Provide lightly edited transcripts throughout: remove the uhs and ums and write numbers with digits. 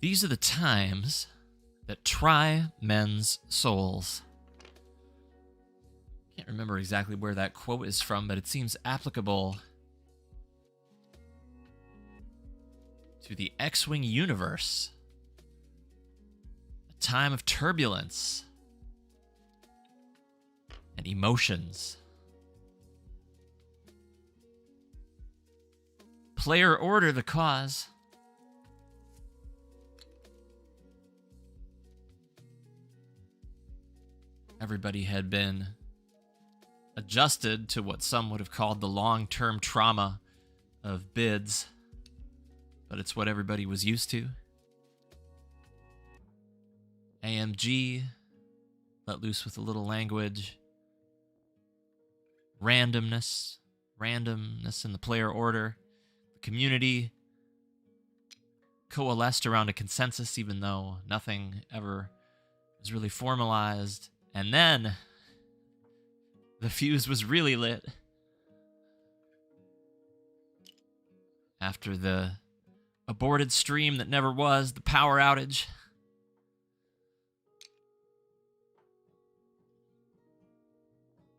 These are the times that try men's souls. Can't remember exactly where that quote is from, but it seems applicable to the X-Wing universe. A time of turbulence and emotions. Player order the cause. Everybody had been adjusted to what some would have called the long-term trauma of bids, but it's what everybody was used to. AMG let loose with a little language. Randomness in the player order. The community coalesced around a consensus, even though nothing ever was really formalized. And then the fuse was really lit. After the aborted stream that never was, the power outage.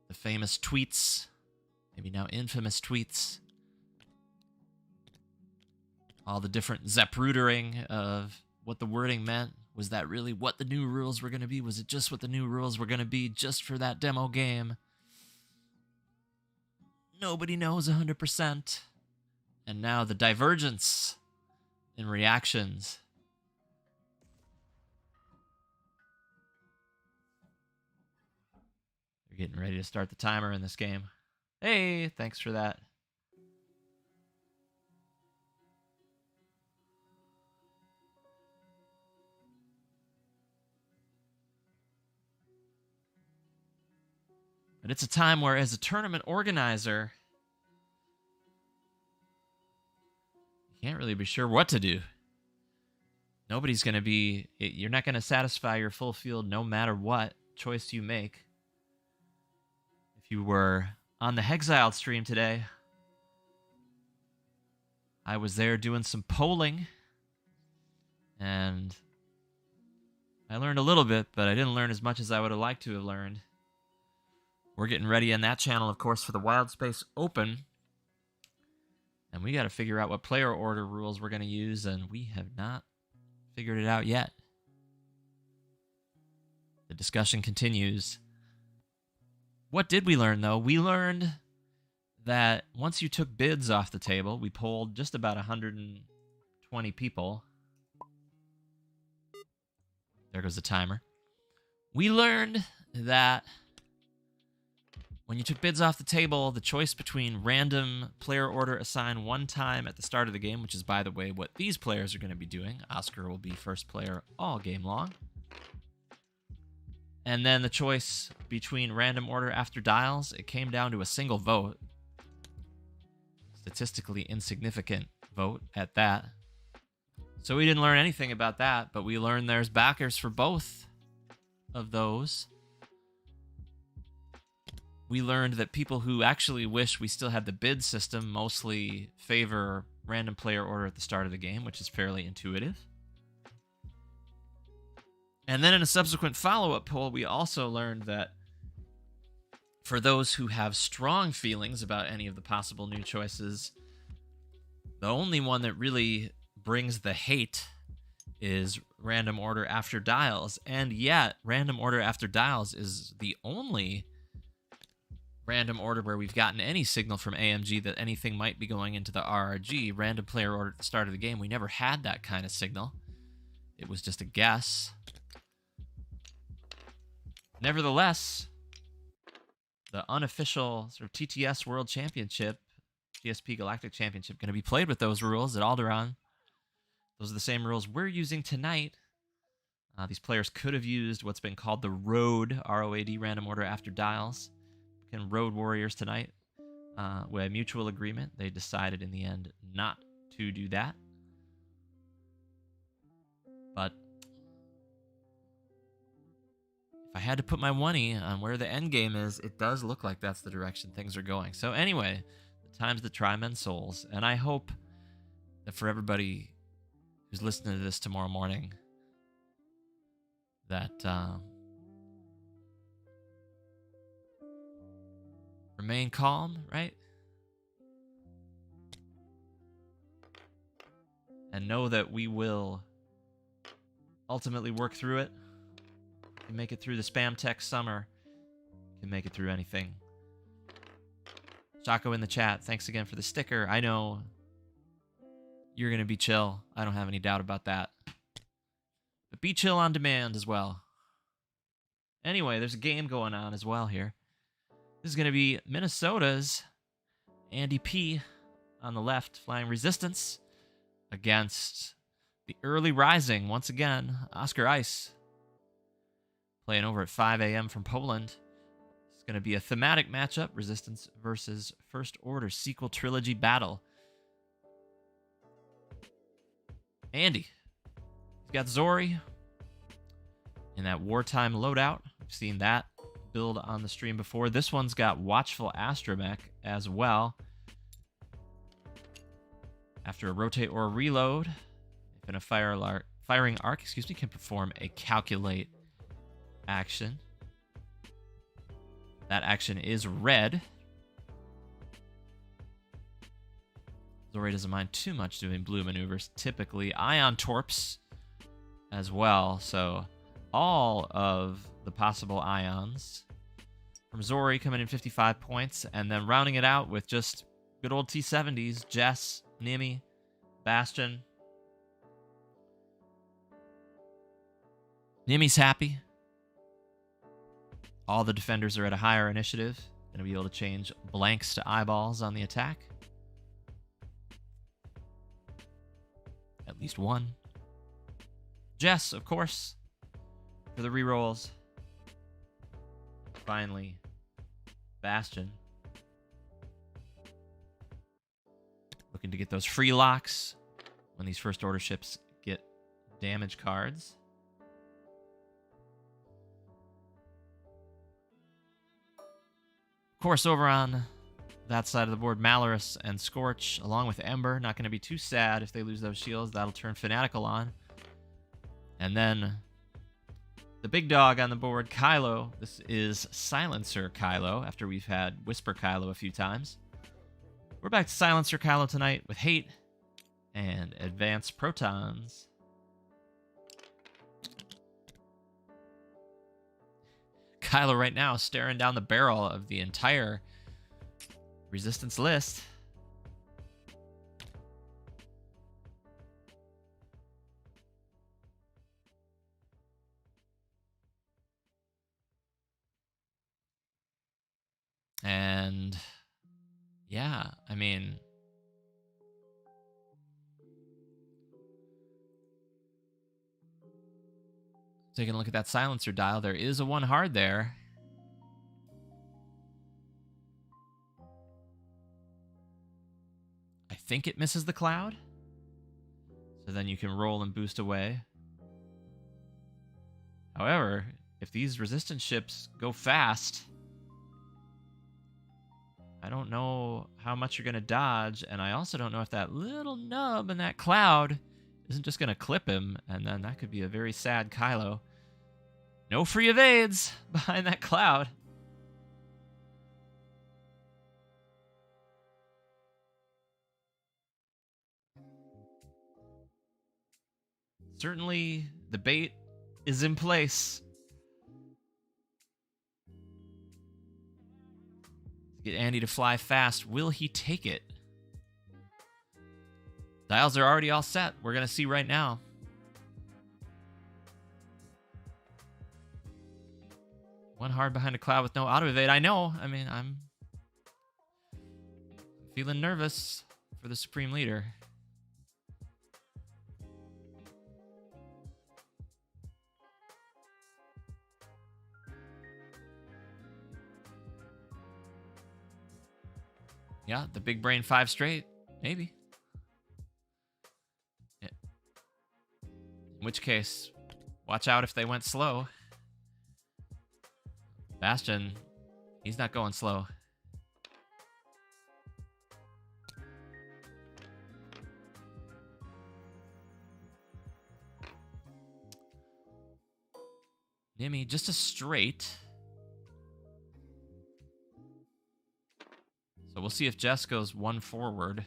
The famous tweets, maybe now infamous tweets. All the different Zaprootering of what the wording meant. Was that really what the new rules were going to be? Was it just what the new rules were going to be just for that demo game? Nobody knows 100%. And now the divergence in reactions. They're getting ready to start the timer in this game. Hey, thanks for that. But it's a time where, as a tournament organizer, you can't really be sure what to do. Nobody's going to be... You're not going to satisfy your full field no matter what choice you make. If you were on the Hexiled stream today, I was there doing some polling, and I learned a little bit, but I didn't learn as much as I would have liked to have learned. We're getting ready on that channel, of course, for the Wild Space Open. And we got to figure out what player order rules we're going to use, and we have not figured it out yet. The discussion continues. What did we learn, though? We learned that once you took bids off the table, we polled just about 120 people. There goes the timer. We learned that when you took bids off the table, the choice between random player order assigned one time at the start of the game, which is, by the way, what these players are going to be doing. Oscar will be first player all game long. And then the choice between random order after dials, it came down to a single vote. Statistically insignificant vote at that. So we didn't learn anything about that, but we learned there's backers for both of those. We learned that people who actually wish we still had the bid system mostly favor random player order at the start of the game, which is fairly intuitive. And then in a subsequent follow-up poll, we also learned that for those who have strong feelings about any of the possible new choices, the only one that really brings the hate is random order after dials. And yet, random order after dials is the only random order where we've gotten any signal from AMG that anything might be going into the RRG. Random player order at the start of the game, we never had that kind of signal. It was just a guess. Nevertheless, the unofficial sort of TTS World Championship, GSP Galactic Championship, going to be played with those rules at Alderaan. Those are the same rules we're using tonight. These players could have used what's been called the Road, R-O-A-D, random order after dials. And Road Warriors tonight, with a mutual agreement. They decided in the end not to do that. But if I had to put my money on where the end game is, it does look like that's the direction things are going. So anyway, the time's to try men's souls. And I hope that for everybody who's listening to this tomorrow morning that remain calm, right? And know that we will ultimately work through it. Can make it through the spam text summer. Can make it through anything. Chaco in the chat, thanks again for the sticker. I know you're going to be chill. I don't have any doubt about that. But be chill on demand as well. Anyway, there's a game going on as well here. This is going to be Minnesota's Andy P on the left, flying Resistance, against the early rising, once again, Oscar Ice, playing over at 5 a.m. from Poland. It's going to be a thematic matchup, Resistance versus First Order sequel trilogy battle. Andy, he's got Zori in that wartime loadout. We've seen that build on the stream before. This one's got Watchful Astromech as well. After a rotate or a reload, if in a firing arc, can perform a calculate action. That action is red. Zori doesn't mind too much doing blue maneuvers. Typically, Ion Torps as well. So all of the possible Ions from Zori coming in 55 points, and then rounding it out with just good old T70s, Jess, Nimi, Bastion. Nimi's happy. All the defenders are at a higher initiative. Going to be able to change blanks to eyeballs on the attack. At least one. Jess, of course, for the rerolls. Finally, Bastion. Looking to get those free locks when these First Order ships get damage cards. Of course, over on that side of the board, Malorus and Scorch, along with Ember. Not going to be too sad if they lose those shields. That'll turn Fanatical on. And then the big dog on the board, Kylo. This is Silencer Kylo, after we've had Whisper Kylo a few times. We're back to Silencer Kylo tonight with Hate and Advanced Protons. Kylo right now staring down the barrel of the entire Resistance list. And yeah, I mean, taking a look at that silencer dial, there is a 1 hard there. I think it misses the cloud. So then you can roll and boost away. However, if these resistance ships go fast, I don't know how much you're going to dodge, and I also don't know if that little nub in that cloud isn't just going to clip him, and then that could be a very sad Kylo. No free evades behind that cloud. Certainly, the bait is in place. Get Andy to fly fast. Will he take it? Dials are already all set. We're going to see right now. One hard behind a cloud with no auto evade. I know. I mean, I'm feeling nervous for the Supreme Leader. Yeah, the big brain 5 straight. Maybe. Yeah. In which case, watch out if they went slow. Bastion, he's not going slow. Nimi, just a straight. So we'll see if Jess goes one forward.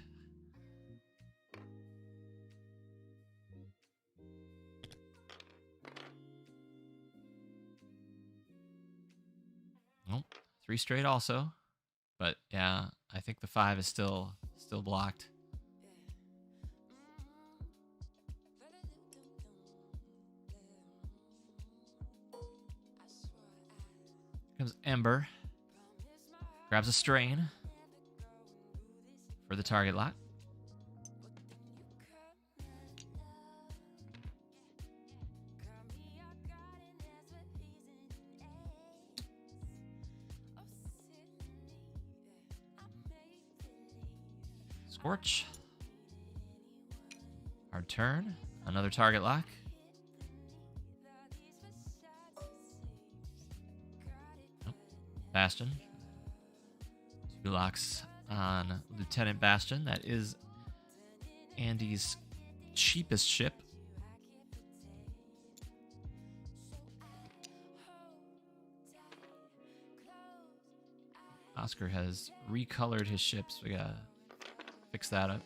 Nope. 3 straight also. But yeah, I think the 5 is still blocked. Here comes Ember. Grabs a strain for the target lock. Scorch. Hard turn. Another target lock. Oh, Bastion. 2 locks on Lieutenant Bastion. That is Andy's cheapest ship. Oscar has recolored his ships. We gotta fix that up.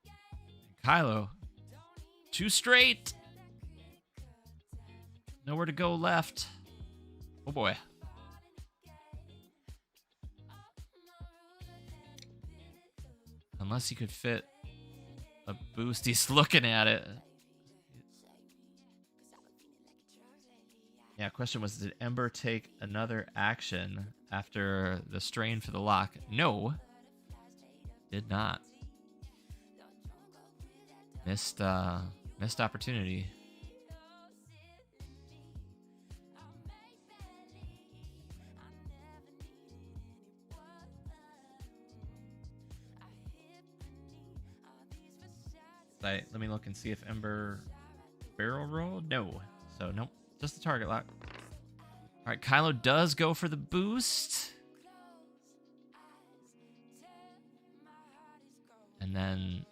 And Kylo, 2 straight. Nowhere to go left. Oh boy. Unless he could fit a boost. He's looking at it. Yeah, question was, did Ember take another action after the strain for the lock? No. Did not. Missed opportunity. Let me look and see if Ember barrel rolled. No. So, nope. Just the target lock. All right, Kylo does go for the boost. And then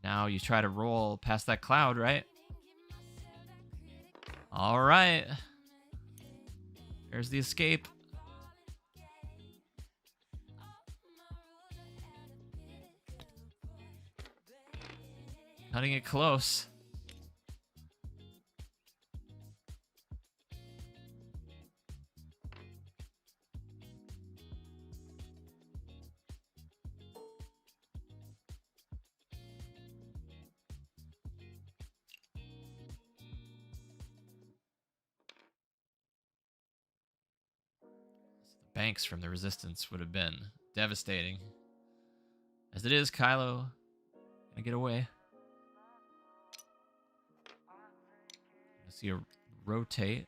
now you try to roll past that cloud, right? All right. There's the escape. Cutting it close. Banks from the Resistance would have been devastating. As it is, Kylo gonna get away. I see a rotate.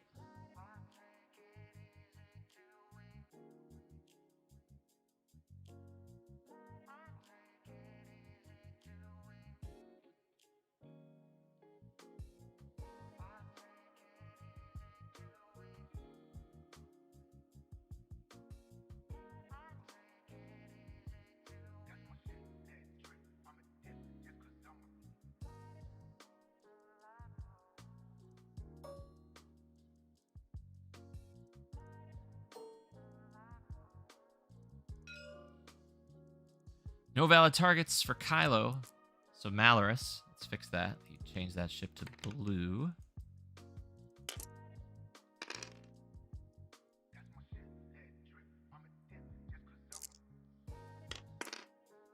No valid targets for Kylo. So Malorus, let's fix that. He changed that ship to blue.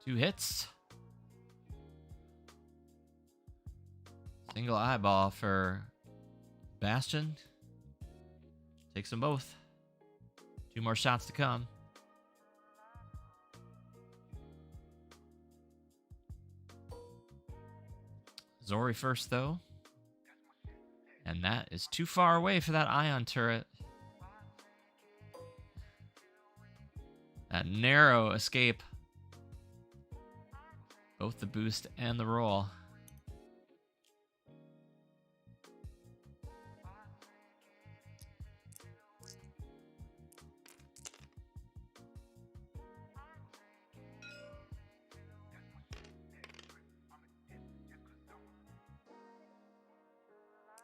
Two hits. Single eyeball for Bastion. Takes them both. 2 more shots to come. Zori first, though. And that is too far away for that ion turret. That narrow escape. Both the boost and the roll.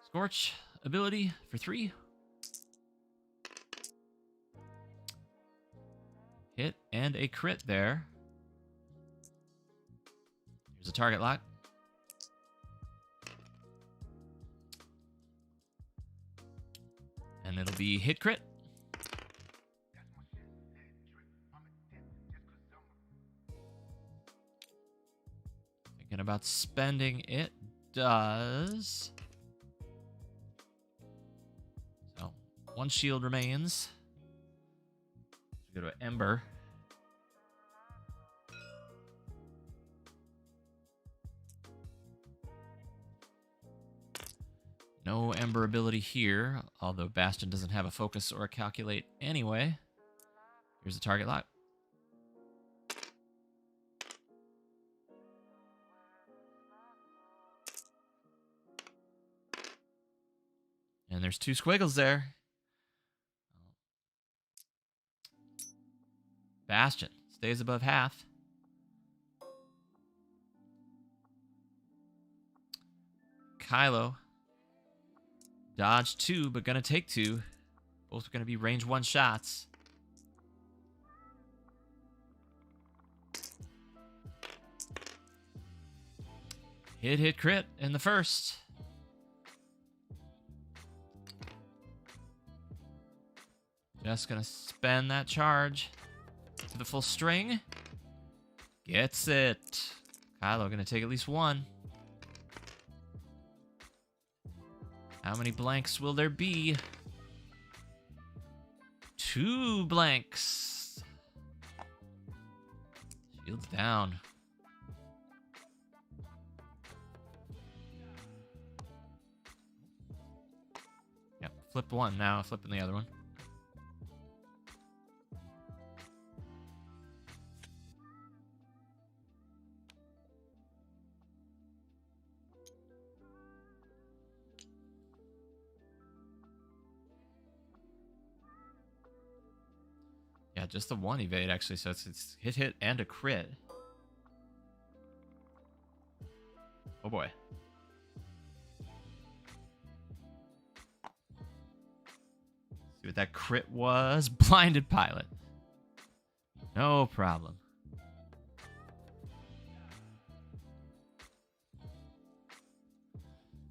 Scorch, ability for 3. Hit and a crit there. Here's a target lock. And it'll be hit crit. Thinking about spending it. Does. So, 1 shield remains. Go to Ember. No Ember ability here, although Bastion doesn't have a focus or a calculate anyway. Here's the target lock. And there's 2 squiggles there. Bastion stays above half. Kylo. Dodge 2, but gonna take 2. Both gonna be range 1 shots. Hit, crit in the first. Just gonna spend that charge to the full string. Gets it. Kylo gonna take at least 1. How many blanks will there be? 2 blanks. Shields down. Yep, flipped 1 now, flipping the other one. Yeah, just the 1 evade, actually, so it's hit, and a crit. Oh, boy. See what that crit was? Blinded Pilot. No problem.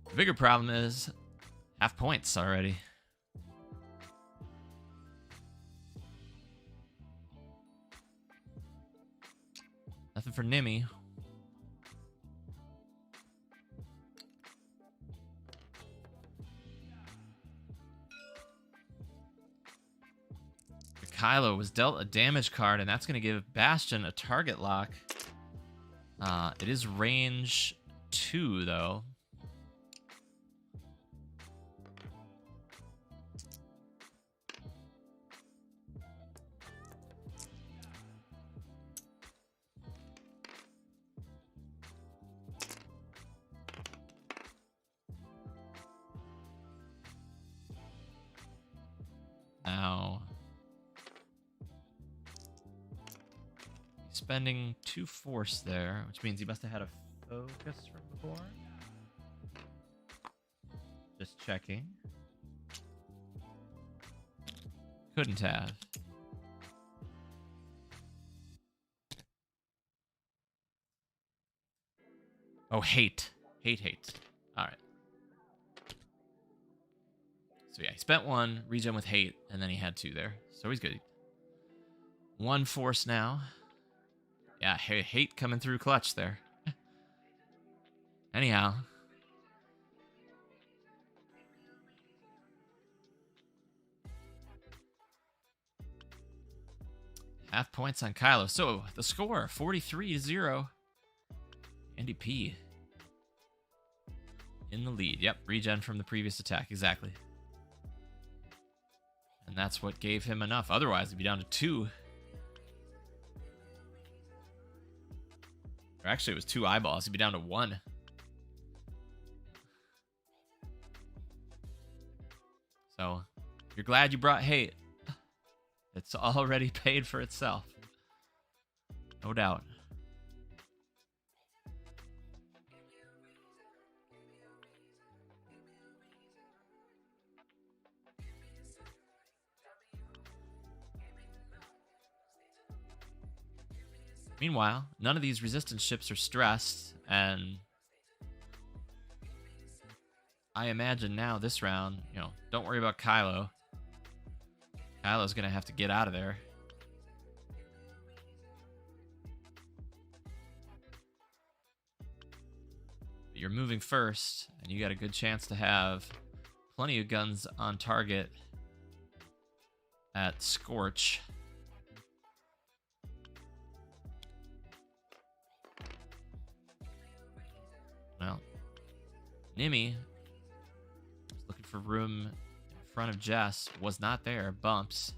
The bigger problem is half points already. Nothing for Nimi. Kylo was dealt a damage card, and that's going to give Bastion a target lock. It is range 2, though. Now, spending 2 force there, which means he must have had a focus from before. Just checking. Couldn't have. Oh, hate. Hate. Alright. So yeah, he spent 1, regen with hate, and then he had 2 there. So he's good. 1 force now. Yeah, hate coming through clutch there. Anyhow. Half points on Kylo. So the score, 43-0. Andy P. in the lead. Yep, regen from the previous attack. Exactly. And that's what gave him enough. Otherwise, he'd be down to 2. Or actually, it was 2 eyeballs. He'd be down to 1. So, if you're glad you brought hate, it's already paid for itself. No doubt. Meanwhile, none of these resistance ships are stressed, and I imagine now this round, don't worry about Kylo. Kylo's gonna have to get out of there. But you're moving first, and you got a good chance to have plenty of guns on target at Scorch. Well, Nimi was looking for room in front of Jess, was not there. Bumps.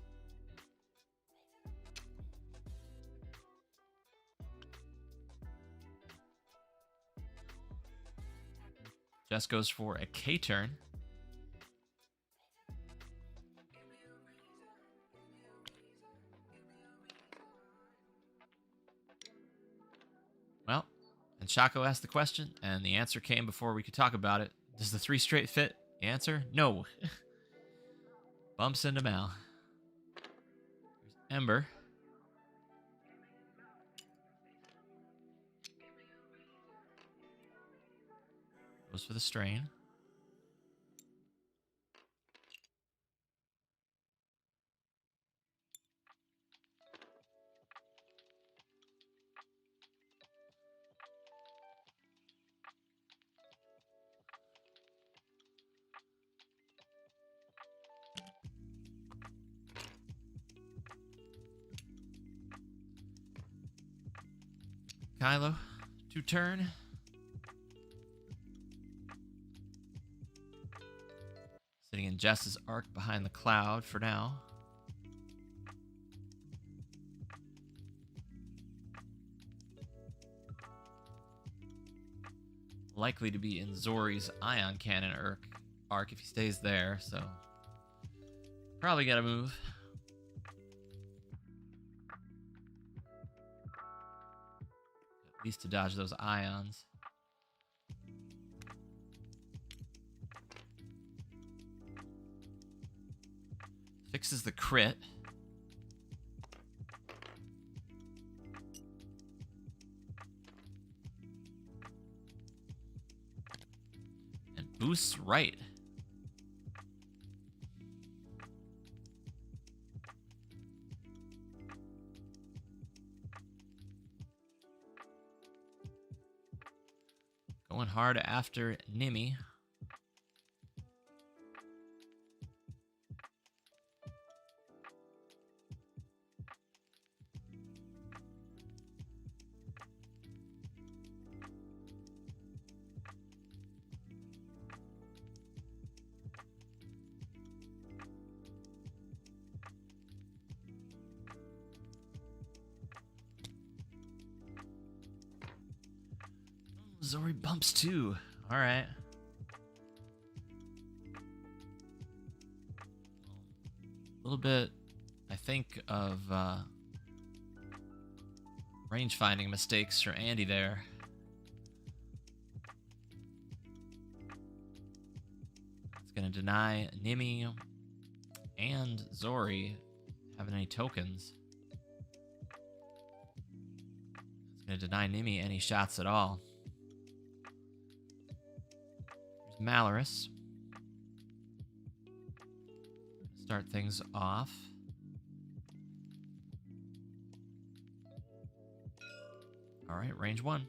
Jess goes for a K-turn. Well, and Shaco asked the question, and the answer came before we could talk about it. Does the 3 straight fit? The answer? No. Bumps into Mal. There's Ember. Goes for the strain. Kylo, 2-turn. Sitting in Jess's arc behind the cloud for now. Likely to be in Zori's ion cannon arc if he stays there, so probably gotta move. At least to dodge those ions. Fixes the crit. And boosts right. Going hard after Nimi. Zori bumps too. All right. A little bit, I think, of range finding mistakes for Andy there. It's going to deny Nimi and Zori having any tokens. It's going to deny Nimi any shots at all. Malorus. Start things off. All right, range 1.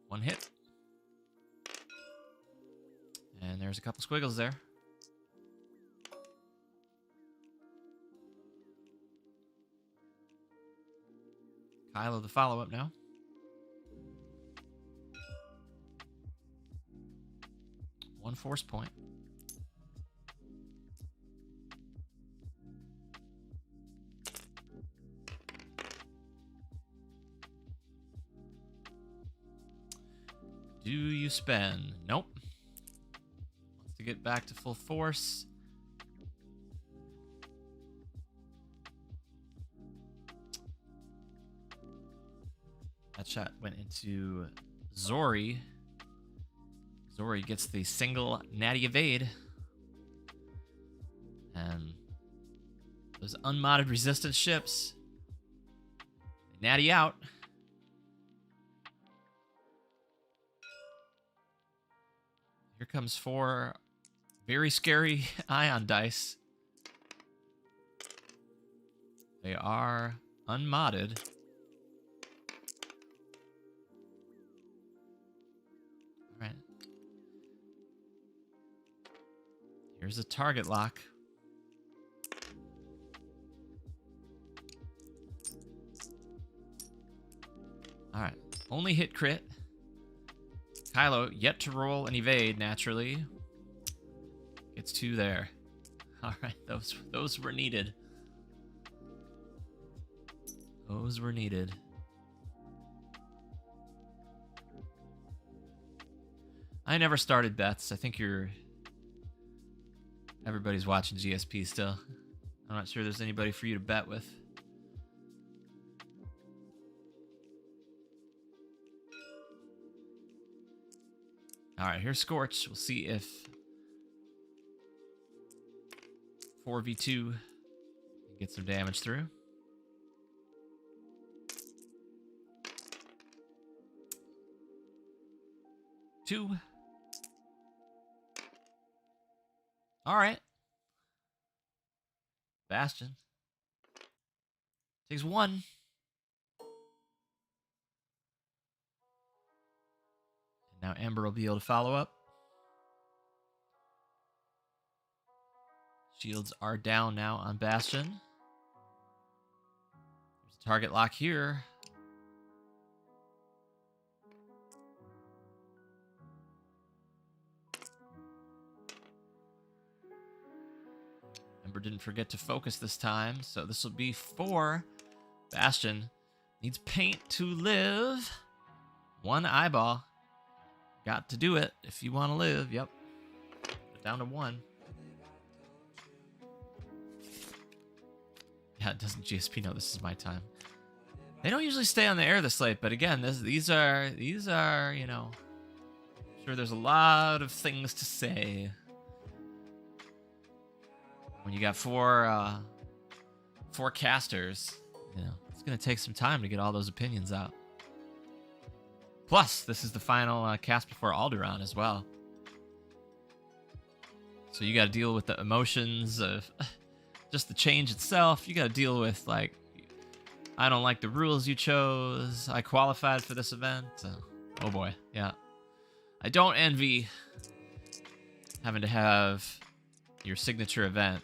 One hit. And there's a couple squiggles there. Kylo the follow-up now. One force point. Do you spend? Nope. Wants to get back to full force. That shot went into Zori. Zori gets the single natty evade. And those unmodded resistance ships, natty out. Here comes 4 very scary ion dice. They are unmodded. All right. Here's a target lock. All right. Only hit crit. Kylo yet to roll and evade naturally. Gets 2 there. All right, those were needed. Those were needed. I never started bets. I think everybody's watching GSP still. I'm not sure there's anybody for you to bet with. All right, here's Scorch. We'll see if 4v2 can get some damage through. Two. All right. Bastion takes 1. Now Ember will be able to follow up. Shields are down now on Bastion. There's a target lock here. Ember didn't forget to focus this time, so this will be 4. Bastion needs paint to live. 1 eyeball. Got to do it if you want to live. Yep. Down to 1. Yeah, doesn't GSP know this is my time? They don't usually stay on the air this late, but again, these are, you know, I'm sure there's a lot of things to say when you got 4 casters. You know, it's gonna take some time to get all those opinions out. Plus, this is the final cast before Alderaan as well. So you got to deal with the emotions of just the change itself. You got to deal with, like, I don't like the rules you chose. I qualified for this event. Oh boy, yeah. I don't envy having to have your signature event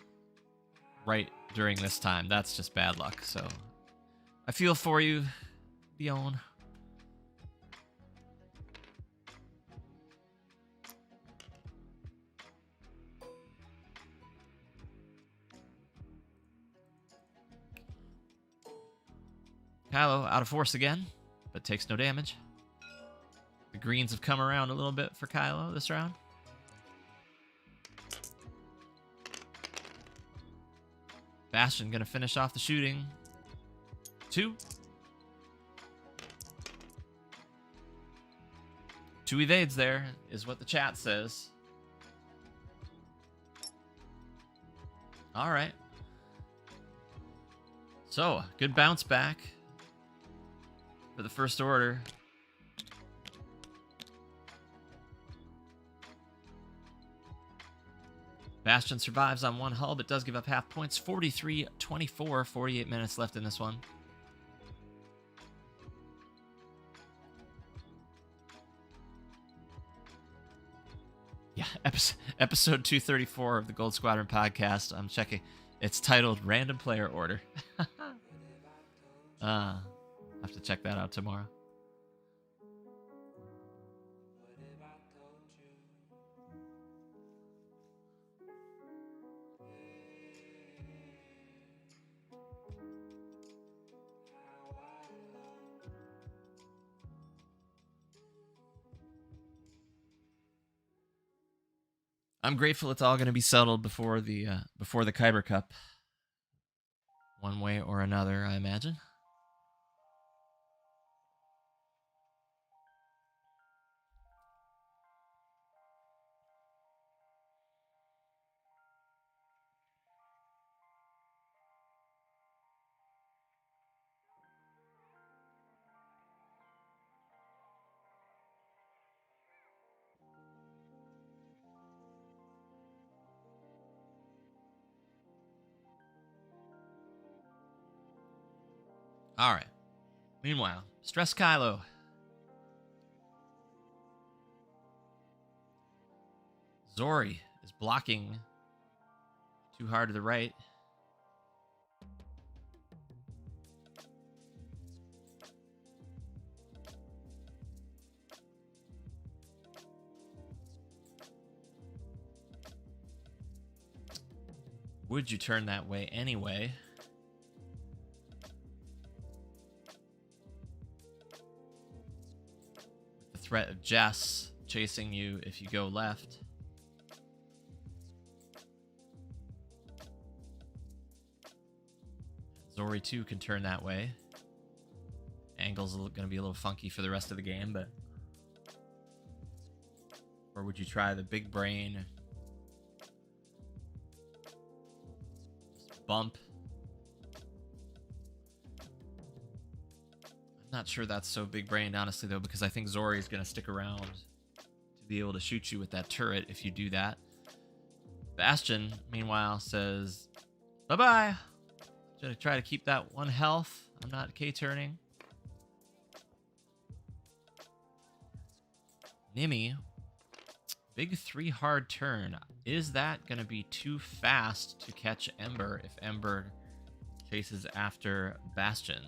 right during this time. That's just bad luck. So I feel for you, Bjorn. Kylo out of force again, but takes no damage. The greens have come around a little bit for Kylo this round. Bastion gonna finish off the shooting. 2. 2 evades there is what the chat says. All right. So, good bounce back for the First Order. Bastion survives on 1 hull, but does give up half points. 43-24, 48 minutes left in this one. Yeah, episode 234 of the Gold Squadron podcast. I'm checking. It's titled Random Player Order. I'll have to check that out tomorrow. I'm grateful it's all going to be settled before the Kyber Cup, one way or another, I imagine. All right. Meanwhile, Stress Kylo. Zori is blocking too hard to the right. Would you turn that way anyway? The threat of Jess chasing you if you go left. Zori too can turn that way. Angle's going to be a little funky for the rest of the game, but... Or would you try the big brain? Bump. I'm not sure that's so big brained, honestly, though, because I think Zori is going to stick around to be able to shoot you with that turret if you do that. Bastion, meanwhile, says, bye-bye. Should I try to keep that 1 health? I'm not K-turning. Nimi, big 3 hard turn. Is that going to be too fast to catch Ember if Ember chases after Bastion?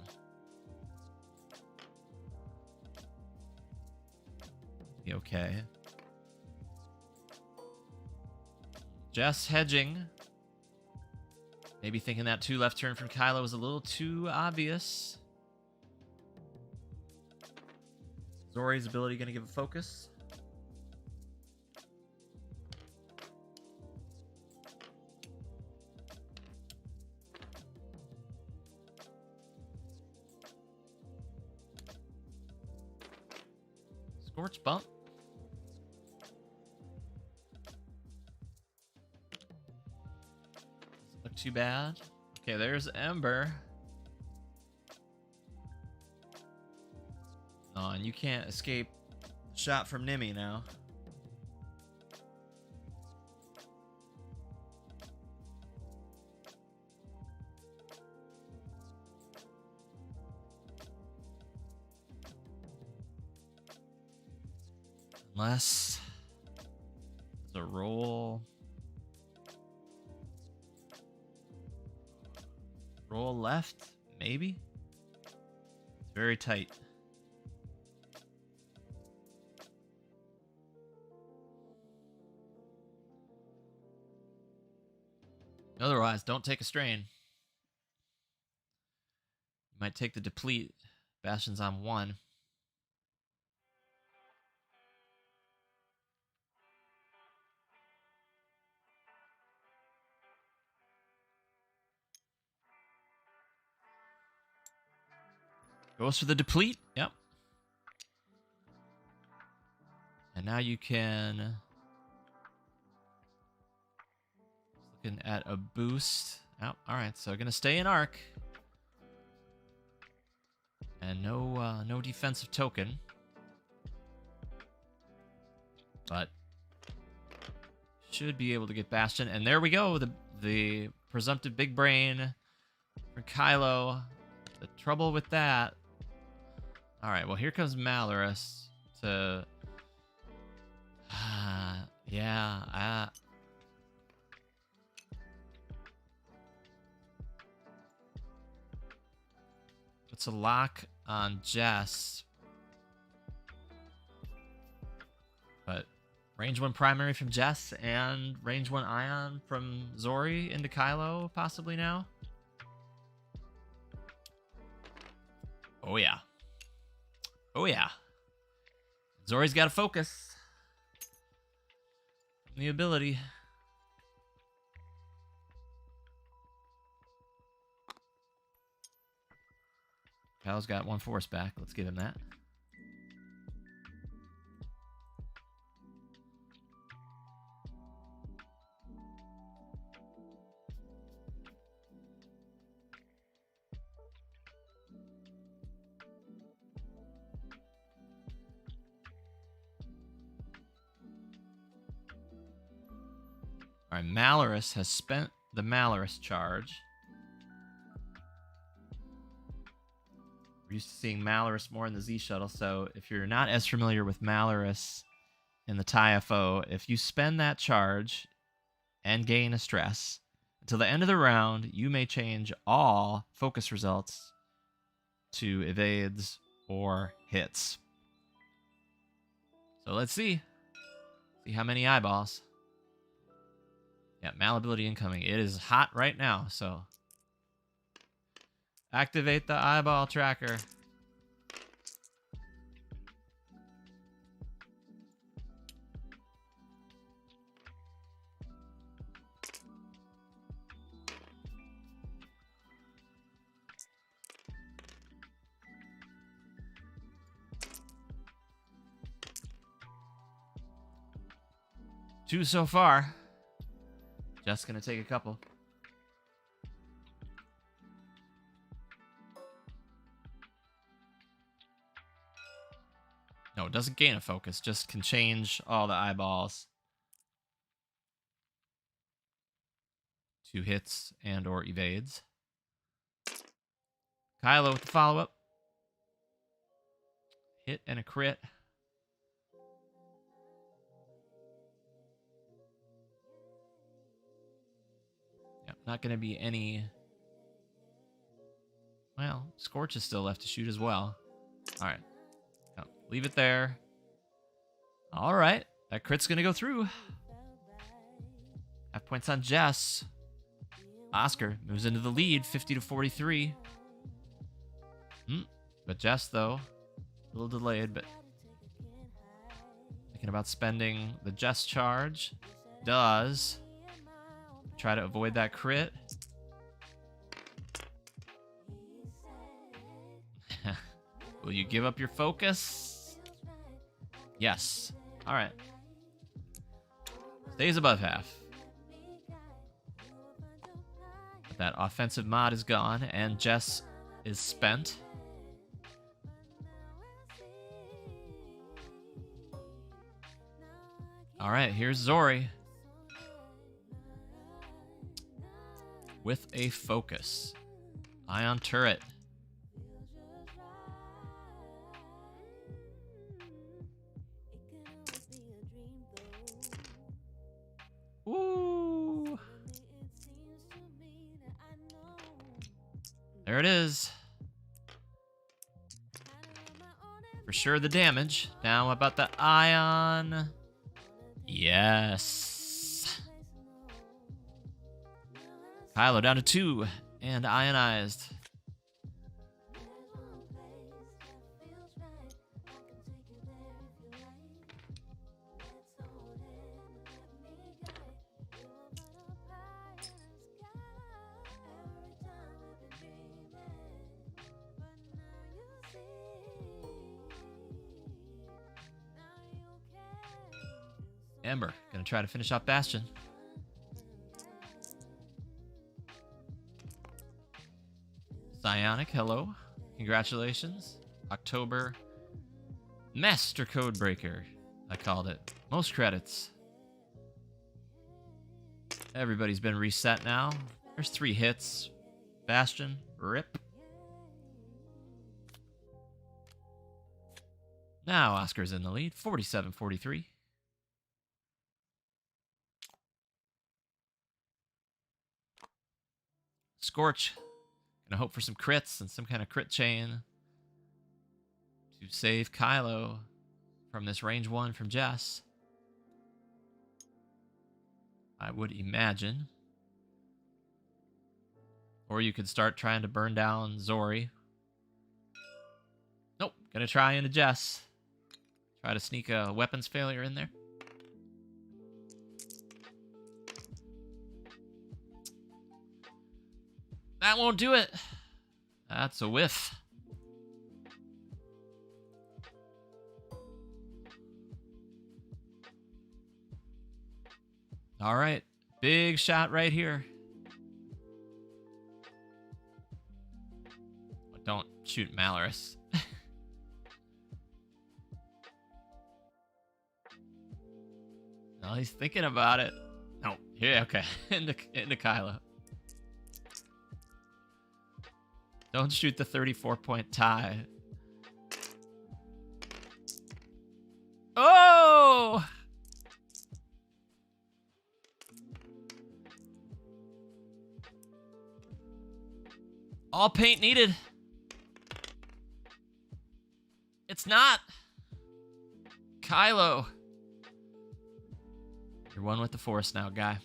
Okay. Jess hedging. Maybe thinking that 2 left turn from Kylo was a little too obvious. Zori's ability going to give a focus. Scorch bump. Doesn't look too bad. Okay, there's Ember. Oh, and you can't escape a shot from Nimi now. Unless there's a roll. Roll left, maybe? It's very tight. Otherwise, don't take a strain. You might take the deplete. Bastion's on 1. Goes for the deplete. Yep. And now you can... Looking at a boost. Oh, alright, so gonna stay in arc. And no defensive token. But should be able to get Bastion. And there we go. The presumptive big brain for Kylo. The trouble with that. Alright, well here comes Malarus to... yeah, puts a lock on Jess. But range 1 primary from Jess and range 1 Ion from Zori into Kylo possibly now. Oh yeah. Oh yeah. Zori's got to focus. The ability. Kylo's got 1 force back. Let's give him that. All right, Malarus has spent the Malarus charge. We're used to seeing Malorus more in the Z shuttle, so if you're not as familiar with Malorus in the TIE-FO, if you spend that charge and gain a stress, until the end of the round, you may change all focus results to evades or hits. So let's see. See how many eyeballs. Yeah, malleability incoming. It is hot right now, so activate the eyeball tracker. Two so far. Just gonna take a couple. No, it doesn't gain a focus, just can change all the eyeballs to hits and or evades. Kylo with the follow-up. Hit and a crit. Yep, not going to be any... Well, Scorch is still left to shoot as well. All right. No, leave it there. All right. That crit's going to go through. Half points on Jess. Oscar moves into the lead, 50 to 43. But Jess, though, a little delayed, but thinking about spending the Jess charge. Does. Try to avoid that crit. Will you give up your focus? Yes. All right. Stays above half. But that offensive mod is gone, and Jess is spent. All right, here's Zori. With a focus. Ion turret. Ooh. There it is. For sure the damage. Now about the ion. Yes. Kylo down to 2 and ionized. Ember, gonna try to finish off Bastion. Psionic, hello. Congratulations. October Master Codebreaker, I called it. Most credits. Everybody's been reset now. There's 3 hits. Bastion, rip. Now Oscar's in the lead, 47-43. Scorch, gonna hope for some crits and some kind of crit chain to save Kylo from this range 1 from Jess. I would imagine. Or you could start trying to burn down Zori. Nope, gonna try into Jess. Try to sneak a weapons failure in there. That won't do it. That's a whiff. All right. Big shot right here. Don't shoot Malorus. No, he's thinking about it. No. Yeah, okay. into Kylo. Don't shoot the 34-point tie. Oh! All paint needed. It's not. Kylo. You're one with the Force now, guy.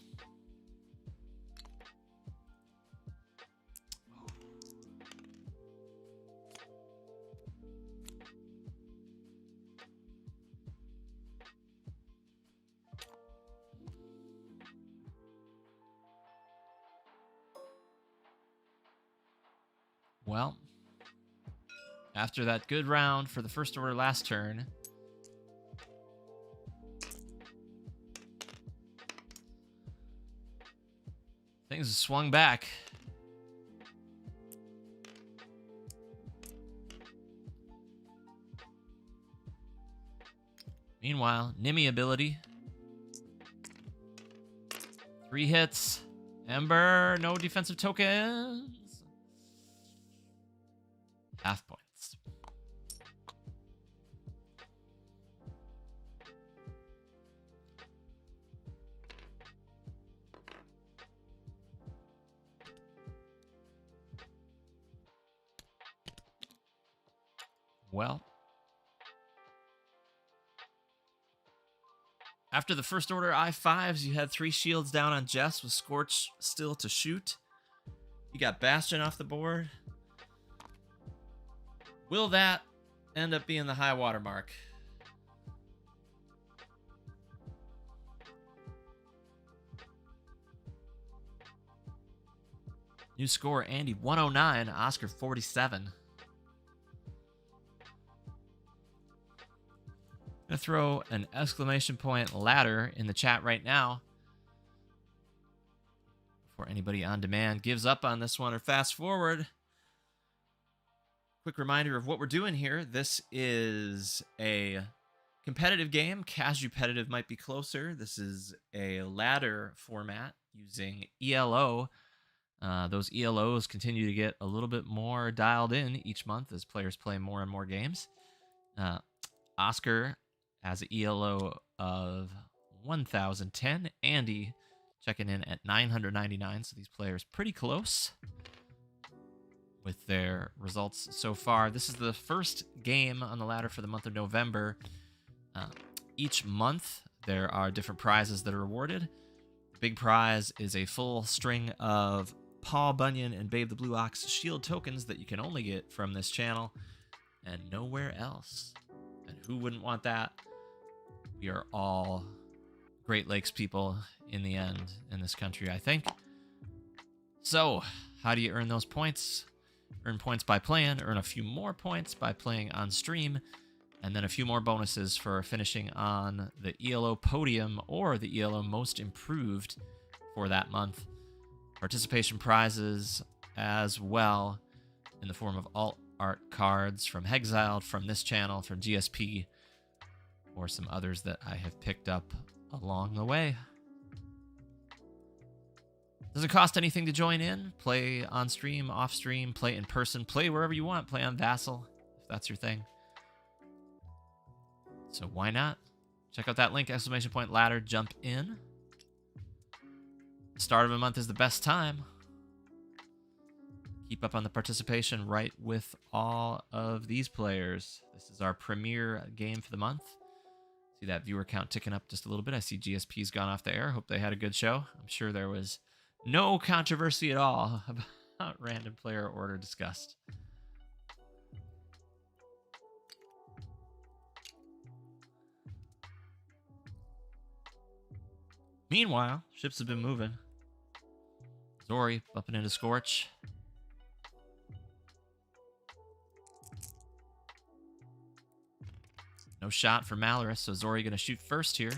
Well, after that good round for the First Order last turn, things have swung back. Meanwhile, Nimmy ability. 3 hits. Ember, no defensive tokens. Half points. Well, after the First Order I-5s, you had 3 shields down on Jess with Scorch still to shoot. You got Bastion off the board. Will that end up being the high water mark? New score, Andy 109, Oscar 47. I'm going to throw an exclamation point ladder in the chat right now before anybody on demand gives up on this one or fast forward. Quick reminder of what we're doing here. This is a competitive game. Casual-petitive might be closer. This is a ladder format using ELO. Those ELOs continue to get a little bit more dialed in each month as players play more and more games. Oscar has an ELO of 1,010. Andy checking in at 999. So these players pretty close with their results so far. This is the first game on the ladder for the month of November. Each month, there are different prizes that are awarded. The big prize is a full string of Paul Bunyan and Babe the Blue Ox shield tokens that you can only get from this channel and nowhere else. And who wouldn't want that? We are all Great Lakes people in the end in this country, I think. So, how do you earn those points? Earn points by playing, earn a few more points by playing on stream, and then a few more bonuses for finishing on the ELO podium or the ELO most improved for that month. Participation prizes as well in the form of alt art cards from Hexiled, from this channel, from GSP, or some others that I have picked up along the way. Doesn't cost anything to join in. Play on stream, off stream, play in person, play wherever you want. Play on Vassal, if that's your thing. So why not? Check out that link, exclamation point ladder, jump in. The start of a month is the best time. Keep up on the participation right with all of these players. This is our premier game for the month. See that viewer count ticking up just a little bit. I see GSP's gone off the air. Hope they had a good show. I'm sure there was no controversy at all about random player order discussed. Meanwhile, ships have been moving. Zori bumping into Scorch. No shot for Malorus, so Zori gonna shoot first here.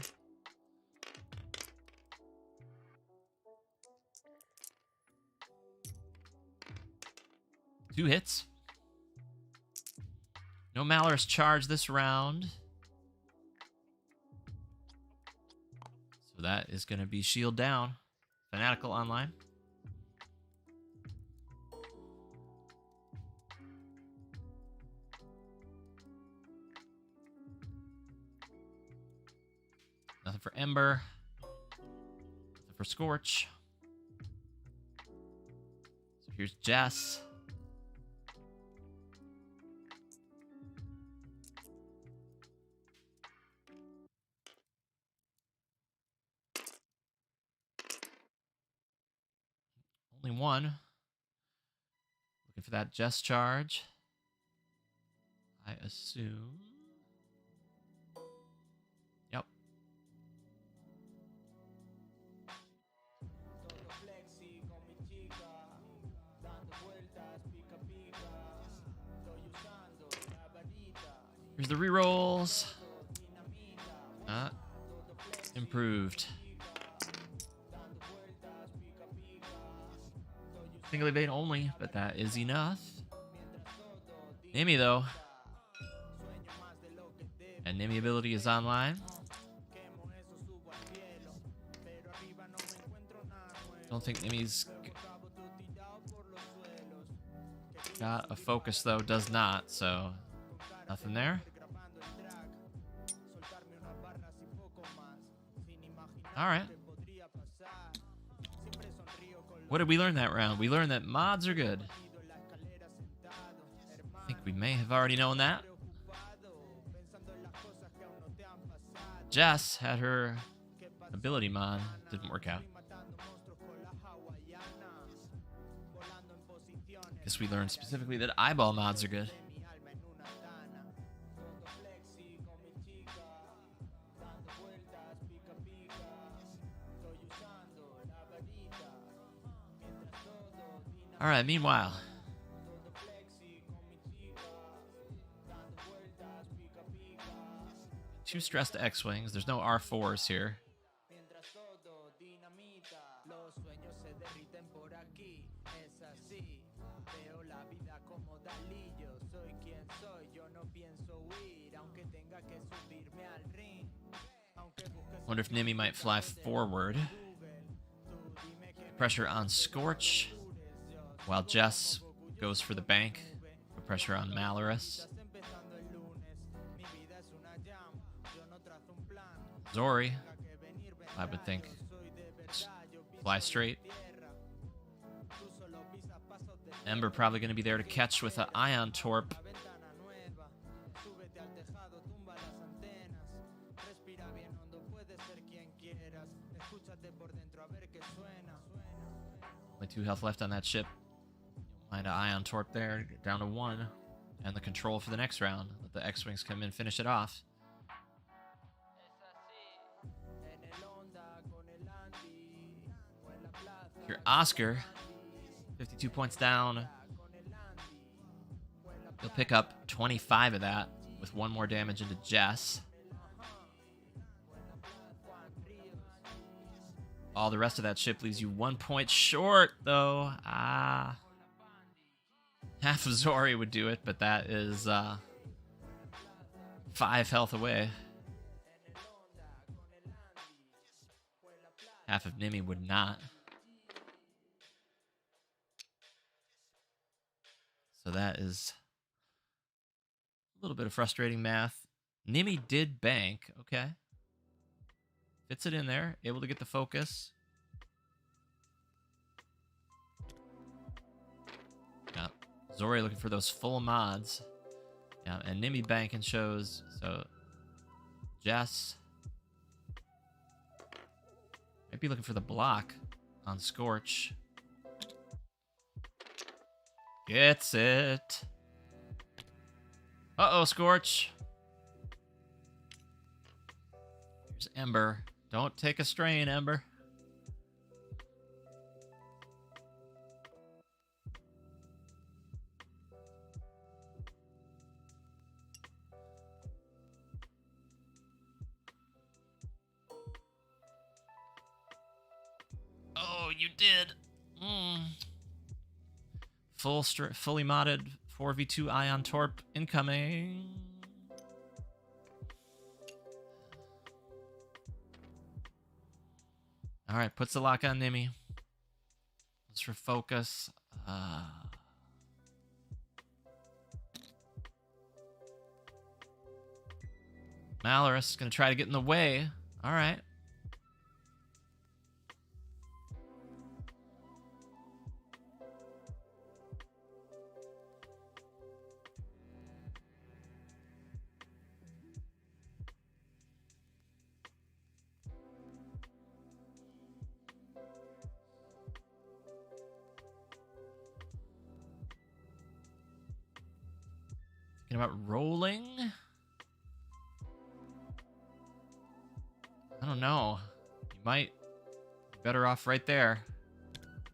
Two hits. No Malorus charge this round. So that is going to be shield down. Fanatical online. Ember. For Scorch. So here's Jess. Only one. Looking for that Jess charge. I assume. Yep. Here's the rerolls. Improved. Single evade only, but that is enough. Nimi, though. And Nimi ability is online. Don't think Nimi's got a focus, though. Does not, so nothing there. All right. What did we learn that round? We learned that mods are good. I think we may have already known that. Jess had her ability mod. Didn't work out. Guess we learned specifically that eyeball mods are good. All right, meanwhile. Two stressed X-Wings. There's no R4s here. Wonder if Nimi might fly forward. Pressure on Scorch. While Jess goes for the bank. Put pressure on Malorus. Zori, I would think, fly straight. Ember probably going to be there to catch with an Ion Torp. Only 2 health left on that ship. Find an Ion Torp there, get down to 1. And the control for the next round. Let the X-Wings come in, finish it off. Your Oscar, 52 points down. He'll pick up 25 of that with 1 more damage into Jess. All the rest of that ship leaves you 1 point short, though. Half of Zori would do it, but that is 5 health away. Half of Nimi would not. So that is a little bit of frustrating math. Nimi did bank. Okay. Fits it in there. Able to get the focus. Yeah. Zori looking for those full mods. Yeah, and Nimi banking shows. So Jess might be looking for the block on Scorch. Gets it. Uh-oh, Scorch. Here's Ember. Don't take a strain, Ember. Oh, you did. Fully modded 4v2 Ion Torp incoming. All right, puts the lock on Nimi. Let's for focus. Malorus is going to try to get in the way. All right. Thinking about rolling? I don't know. You might be better off right there.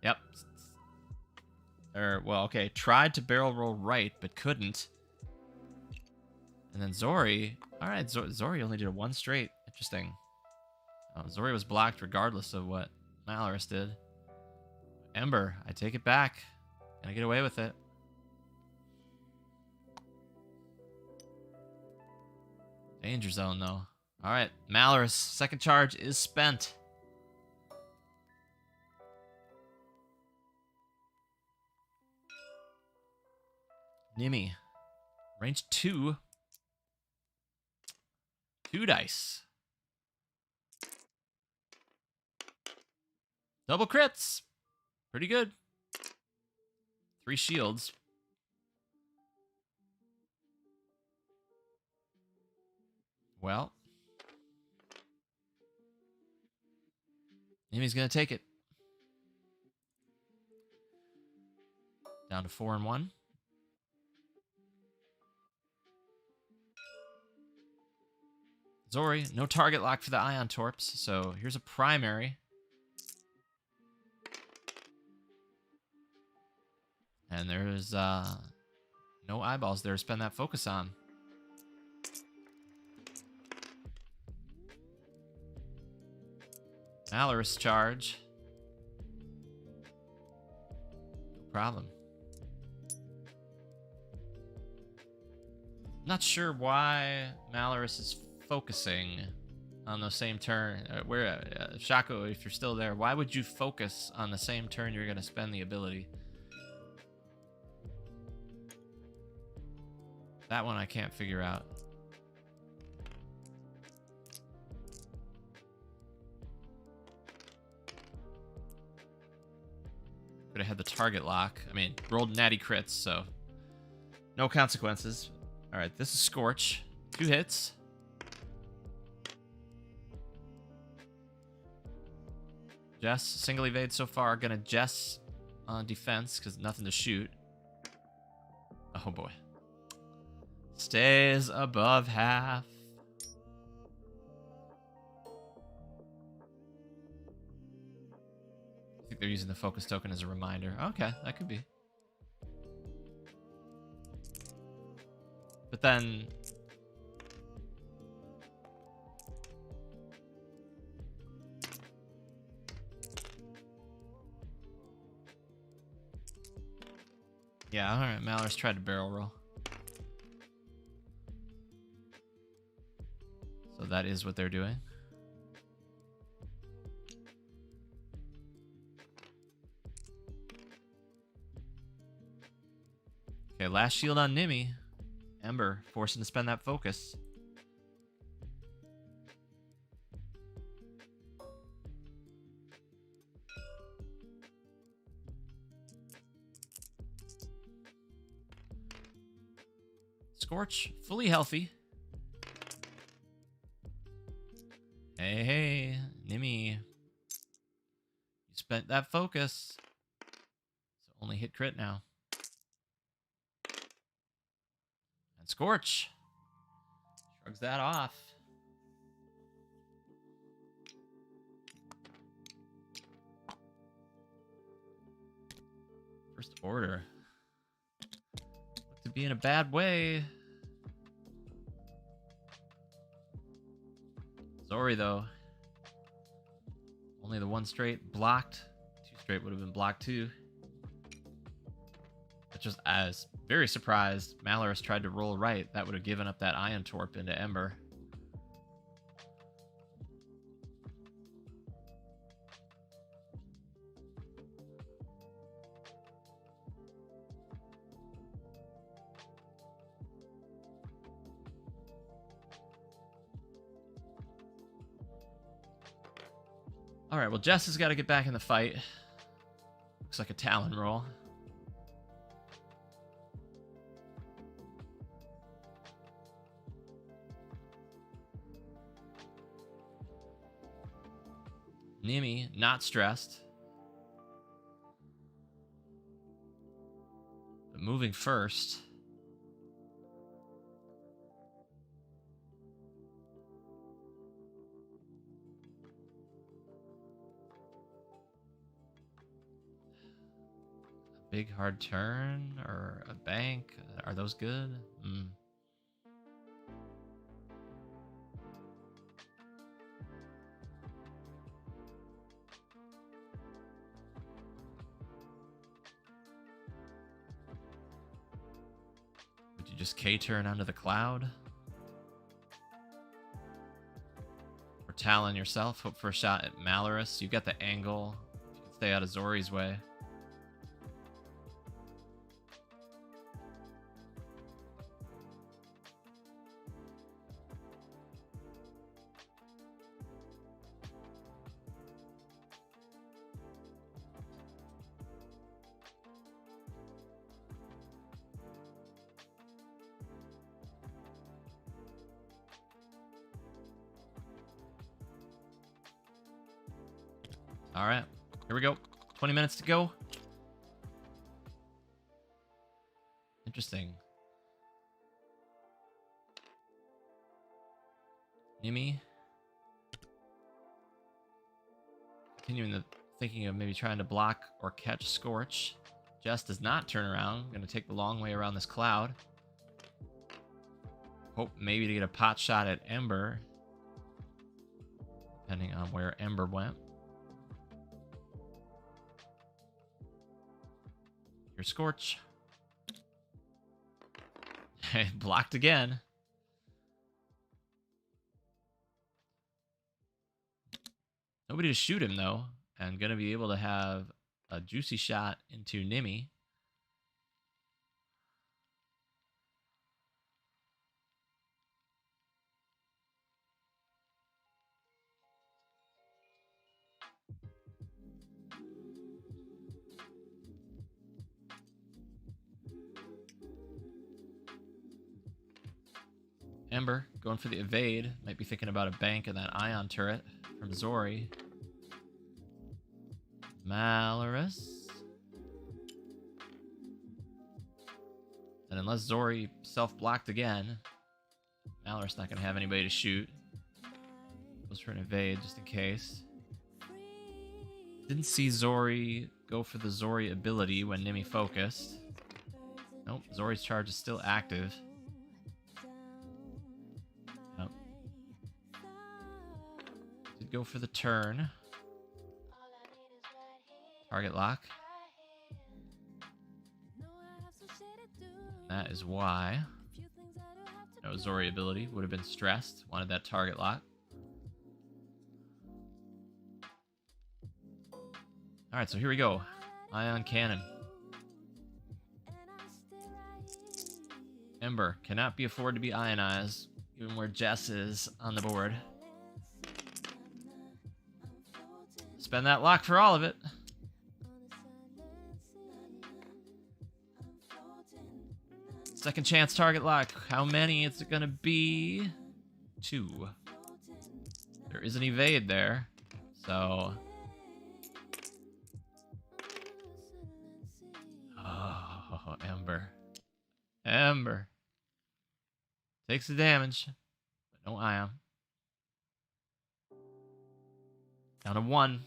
Yep. Well, okay. Tried to barrel roll right, but couldn't. And then Zori. Alright, Zori only did a 1 straight. Interesting. Oh, Zori was blocked regardless of what Malorus did. Ember, I take it back. Gonna get away with it. Danger zone, though. Alright, Malorus, second charge is spent. Nimi. Range 2. 2 dice. Double crits. Pretty good. 3 shields. Well. Nimi's gonna take it. Down to 4 and 1. Zori, no target lock for the Ion Torps, so here's a primary. And there's no eyeballs there to spend that focus on. Malorus charge. No problem. Not sure why Malorus is focusing on the same turn. Shaco, if you're still there, why would you focus on the same turn you're going to spend the ability? That one I can't figure out. Could have had the target lock. I mean, rolled natty crits, so no consequences. All right, this is Scorch. 2 hits. Jess, single evade so far. Gonna Jess on defense because nothing to shoot. Oh boy. Stays above half. I think they're using the focus token as a reminder. Okay, that could be. But then... yeah, alright, Malorus tried to barrel roll. So that is what they're doing. Okay, last shield on Nimi. Ember, forcing to spend that focus. Scorch, fully healthy. Hey, Nimi. You spent that focus. So only hit crit now. And Scorch shrugs that off. First order. Look to be in a bad way. Zori, though. Only the 1 straight blocked. 2 straight would have been blocked too. I was very surprised Malorus tried to roll right. That would have given up that Ion Torp into Ember. Alright, well, Jess has got to get back in the fight. Looks like a Talon roll. Nimi, not stressed. But moving first. Big hard turn or a bank. Are those good? Would you just K-turn onto the cloud? Or Talon yourself? Hope for a shot at Malorus. You got the angle. You can stay out of Zori's way. All right, here we go. 20 minutes to go. Interesting. Nimi. Continuing thinking of maybe trying to block or catch Scorch. Jess does not turn around. Going to take the long way around this cloud. Hope maybe to get a pot shot at Ember. Depending on where Ember went. Your Scorch. Blocked again. Nobody to shoot him, though. And going to be able to have a juicy shot into Nimi. Ember going for the evade. Might be thinking about a bank and that ion turret from Zori. Malorus. And unless Zori self-blocked again, Malorus not going to have anybody to shoot. Goes for an evade just in case. Didn't see Zori go for the Zori ability when Nimi focused. Nope, Zori's charge is still active. Go for the turn. Target lock. That is why. No Zori ability. Would have been stressed. Wanted that target lock. Alright, so here we go. Ion Cannon. Ember cannot be afforded to be ionized, given where Jess is on the board. Spend that lock for all of it. Second chance target lock. How many is it gonna be? 2. There is an evade there. So. Oh, Ember. Ember. Takes the damage, but no ion. Down to 1.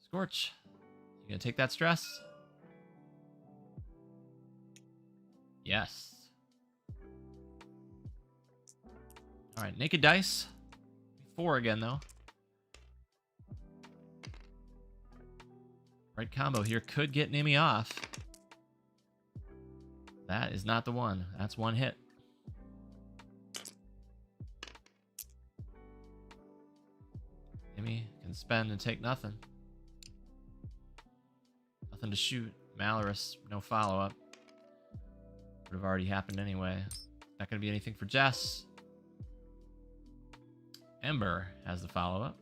Scorch, you gonna take that stress? Yes. All right, naked dice. 4 again, though. Right combo here could get Nimi off. That is not the one. That's one hit. Nimi can spend and take nothing. Nothing to shoot. Malorus, no follow-up. Would have already happened anyway. Not going to be anything for Jess. Ember has the follow-up.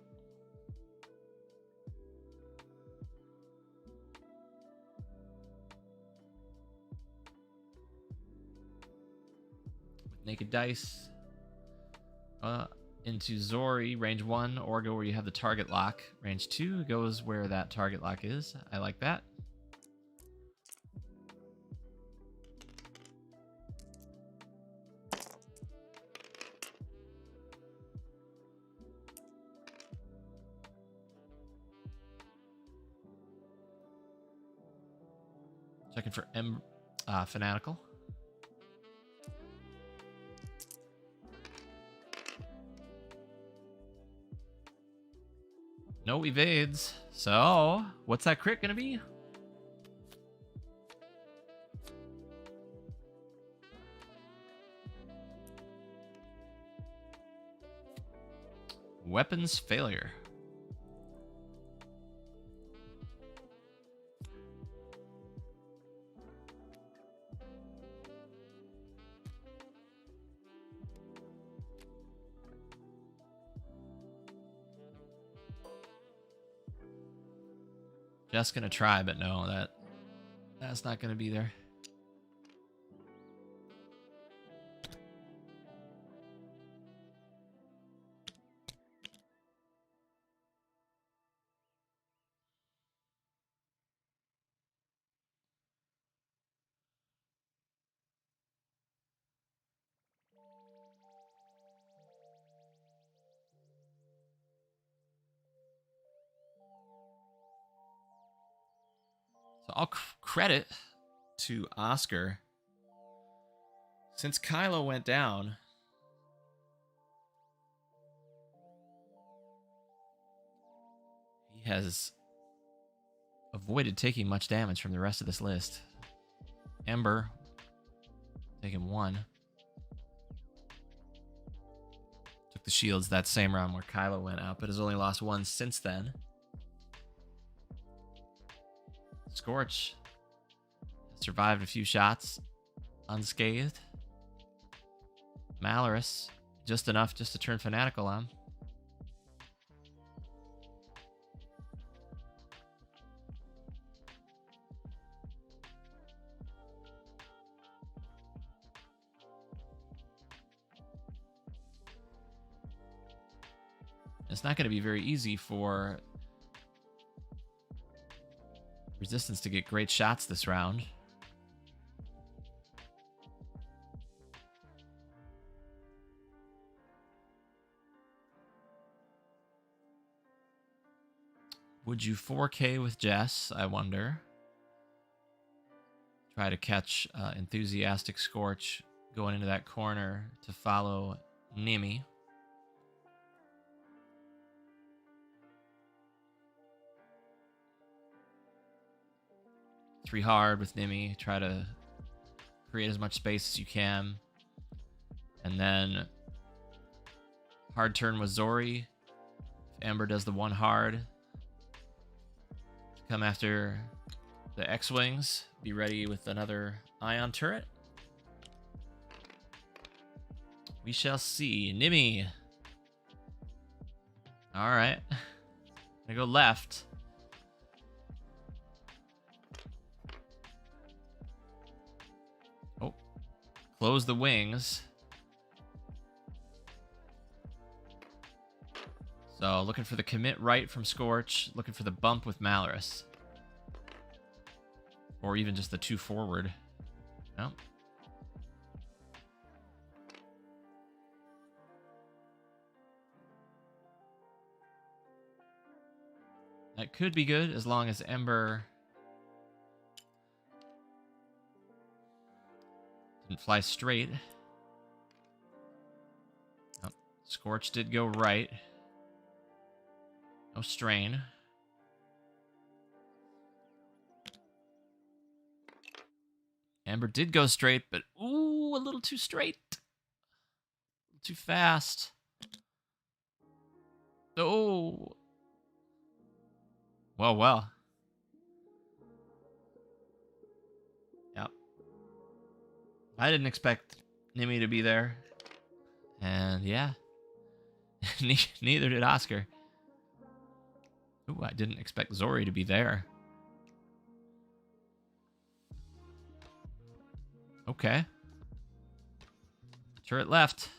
With naked dice. Into Zori, range 1, or go where you have the target lock. Range 2 goes where that target lock is. I like that. Checking for Fanatical. No evades. So, what's that crit gonna be? Weapons failure. Just gonna try, but no, that's not gonna be there. So I'll credit to Oscar. Since Kylo went down, he has avoided taking much damage from the rest of this list. Ember taking 1. Took the shields that same round where Kylo went out, but has only lost 1 since then. Scorch survived a few shots unscathed. Malorus, just enough just to turn Fanatical on. It's not going to be very easy for Resistance to get great shots this round. Would you 4K with Jess, I wonder? Try to catch Enthusiastic Scorch going into that corner to follow Nimi. Three hard with Nimi. Try to create as much space as you can. And then hard turn with Zori. If Ember does the 1 hard, come after the X-Wings. Be ready with another Ion turret. We shall see. Nimi. Alright. Gonna go left. Oh. Close the wings. So, looking for the commit right from Scorch. Looking for the bump with Malorus. Or even just the 2 forward. No. That could be good as long as Ember didn't fly straight. Oh, Scorch did go right. No strain. Ember did go straight, but ooh, a little too straight. A little too fast. Oh. Well. Yep. I didn't expect Nimi to be there. And yeah. Neither did Oscar. Ooh, I didn't expect Zori to be there. Okay. Turret left.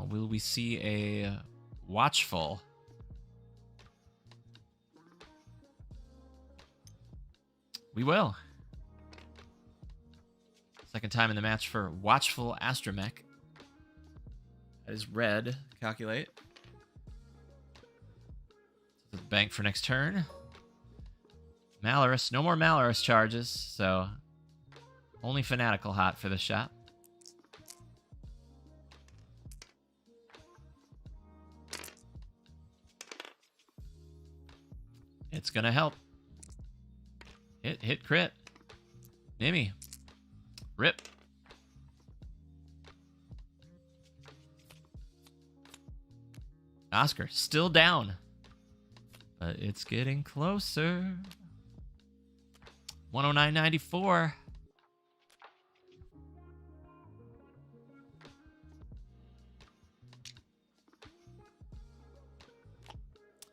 Will we see a Watchful? We will. Second time in the match for Watchful Astromech. That is red. Calculate. The bank for next turn. Malorus. No more Malorus charges, so only Fanatical hot for this shot. It's gonna help. Hit crit. Nimmy. Rip. Oscar still down, but it's getting closer. 109.94.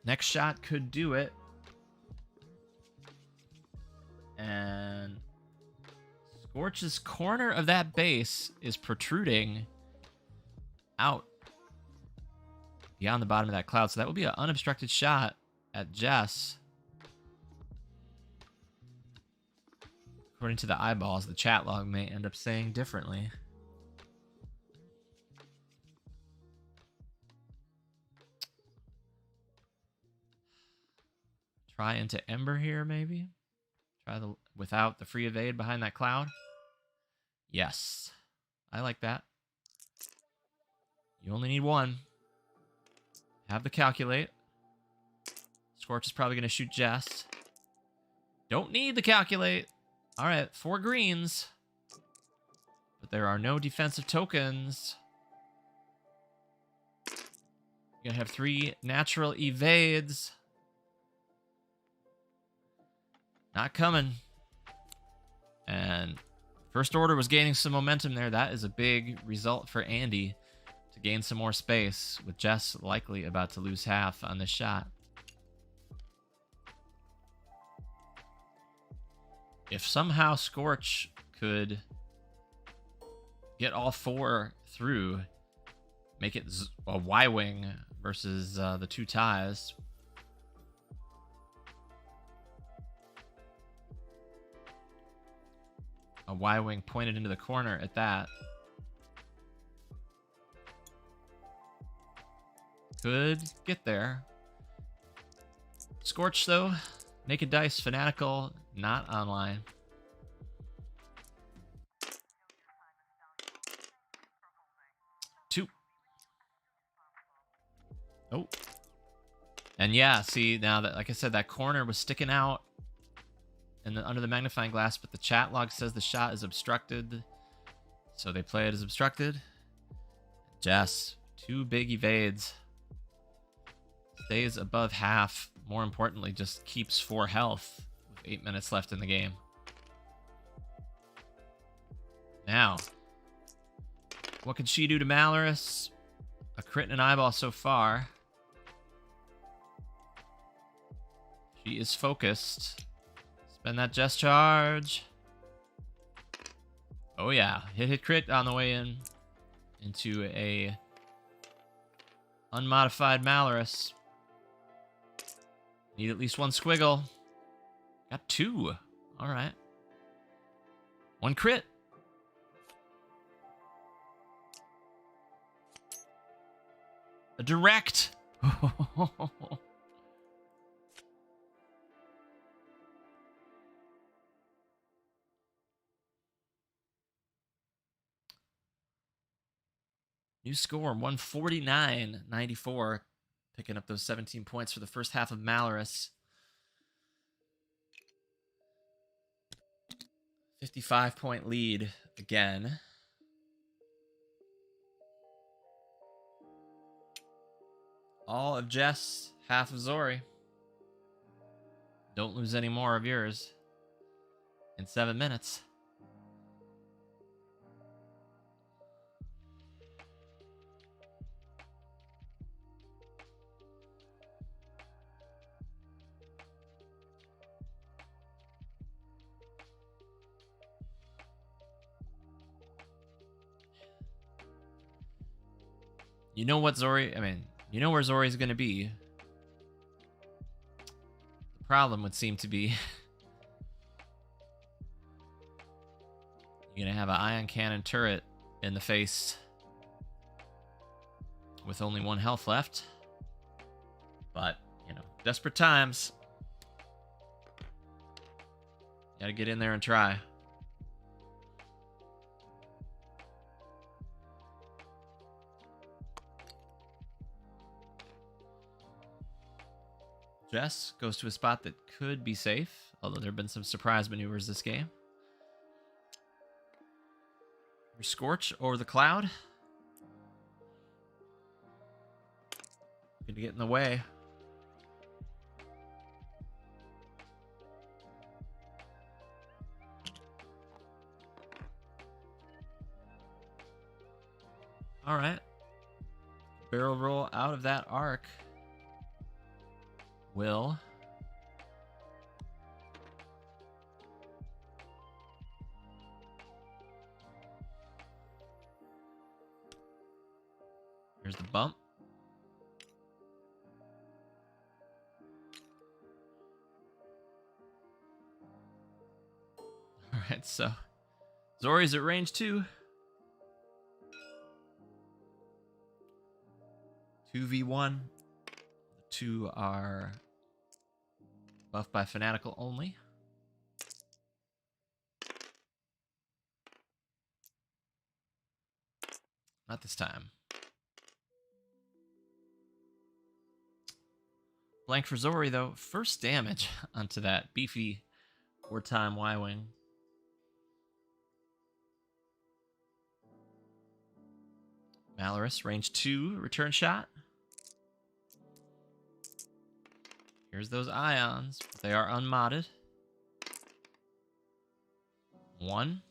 Next shot could do it. And Scorch's corner of that base is protruding out beyond the bottom of that cloud. So that would be an unobstructed shot at Jess. According to the eyeballs, the chat log may end up saying differently. Try into Ember here, maybe? Try the without the free evade behind that cloud. Yes. I like that. You only need one. Have the calculate. Scorch is probably going to shoot Jess. Don't need the calculate. All right, 4 greens. But there are no defensive tokens. You're going to have 3 natural evades. Not coming. And First Order was gaining some momentum there. That is a big result for Andy to gain some more space, with Jess likely about to lose half on this shot. If somehow Scorch could get all 4 through, make it a Y-Wing versus the 2 ties. A Y-Wing pointed into the corner at that. Could get there. Scorch, though. Naked Dice, Fanatical, not online. Two. Oh. And yeah, see, now that, like I said, that corner was sticking out under the magnifying glass, but the chat log says the shot is obstructed. So they play it as obstructed. Jess, 2 big evades. Stays above half. More importantly, just keeps 4 health with 8 minutes left in the game. Now, what can she do to Malorus? A crit and an eyeball so far. She is focused. Spend that Jess charge. Oh yeah, hit crit on the way in. Into a unmodified Malorus. Need at least 1 squiggle. Got 2. All right. 1 crit. A direct. New score, 149.94. Picking up those 17 points for the first half of Malorus. 55-point lead again. All of Jess, half of Zori. Don't lose any more of yours in 7 minutes. You know what Zori... I mean, you know where Zori's going to be. The problem would seem to be... you're going to have an ion cannon turret in the face with only 1 health left. But, you know, Desperate times. Gotta get in there and try. Jess goes to a spot that could be safe, although there have been some surprise maneuvers this game. Scorch over the cloud. Gonna get in the way. All right. Barrel roll out of that arc. Will. Here's the bump. All right, so Zori's at range 2. 2v1. The 2 are buffed by Fanatical only. Not this time. Blank for Zori, though. First damage onto that beefy wartime Y-Wing. Malorus, range 2, return shot. Here's those ions. They are unmodded. 1.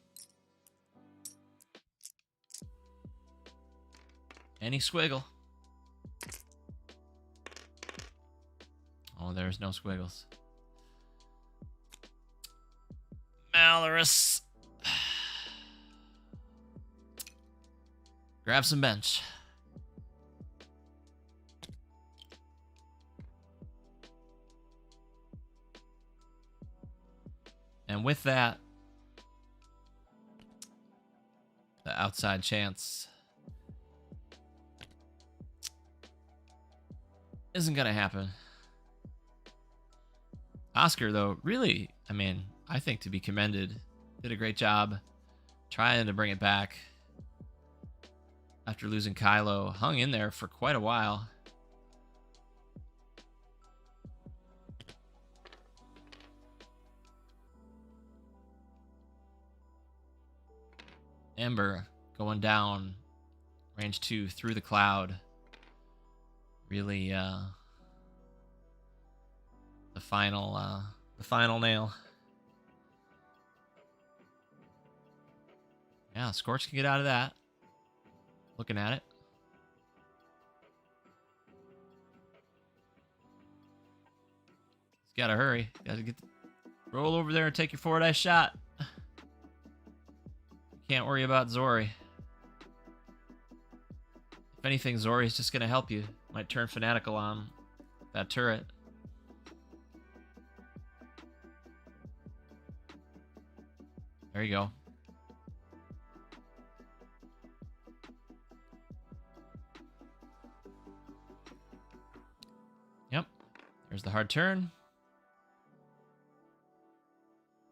Any squiggle. Oh, there's no squiggles. Malorus. Grab some bench. And with that, the outside chance isn't going to happen. Oscar, though, really, I mean, I think to be commended, did a great job trying to bring it back after losing Kylo. Hung in there for quite a while. Ember going down range 2 through the cloud. Really the final nail. Yeah, Scorch can get out of that. Looking at it. He's got to hurry. Got to roll over there and take your forward eye shot. Can't worry about Zori. If anything, Zori's just gonna help you. Might turn Fanatical on that turret. There you go. Yep. There's the hard turn.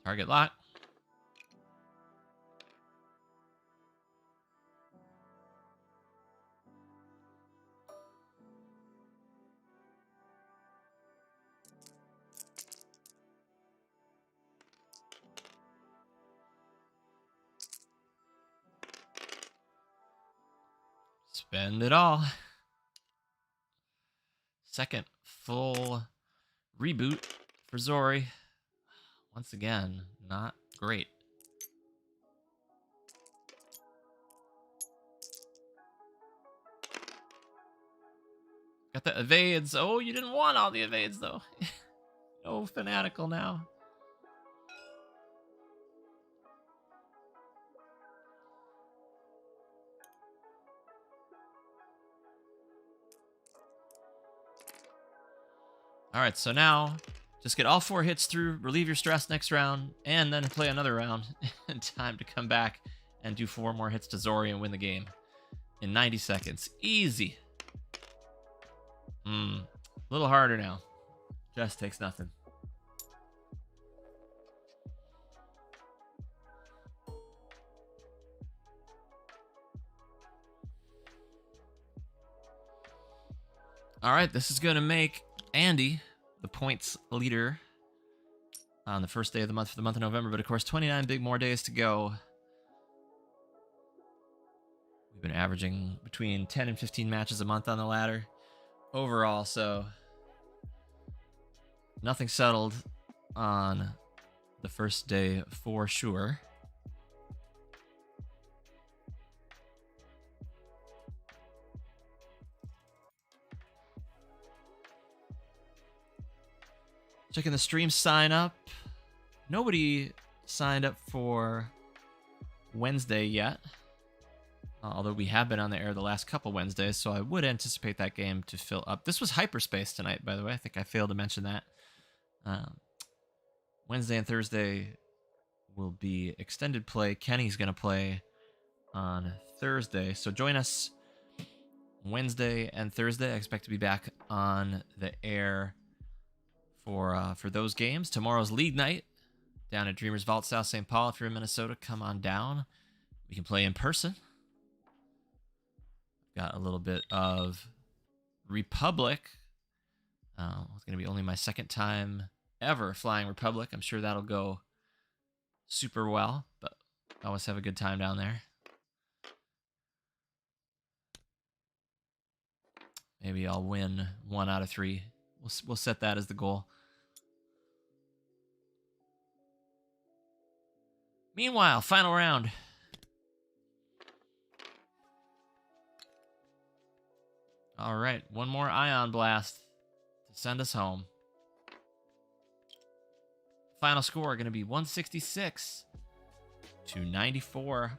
Target lock. Spend it all. Second full reboot for Zori. Once again, not great. Got the evades. Oh, you didn't want all the evades, though. No Fanatical now. All right, so now just get all 4 hits through, relieve your stress next round, and then play another round in time to come back and do 4 more hits to Zori and win the game in 90 seconds. Easy. A little harder now. Chess takes nothing. All right, this is going to make Andy the points leader on the first day of the month for the month of November. But of course, 29 big more days to go. We've been averaging between 10 and 15 matches a month on the ladder overall, so nothing settled on the first day for sure. Checking the stream sign up. Nobody signed up for Wednesday yet. Although we have been on the air the last couple Wednesdays, so I would anticipate that game to fill up. This was Hyperspace tonight, by the way. I think I failed to mention that. Wednesday and Thursday will be extended play. Kenny's going to play on Thursday. So join us Wednesday and Thursday. I expect to be back on the air for those games. Tomorrow's league night down at Dreamers Vault, South St. Paul. If you're in Minnesota, come on down. We can play in person. Got a little bit of Republic. It's going to be only my second time ever flying Republic. I'm sure that'll go super well, but I always have a good time down there. Maybe I'll win 1 out of 3. We'll set that as the goal. Meanwhile, final round. All right, one more Ion Blast to send us home. Final score going to be 166 to 94.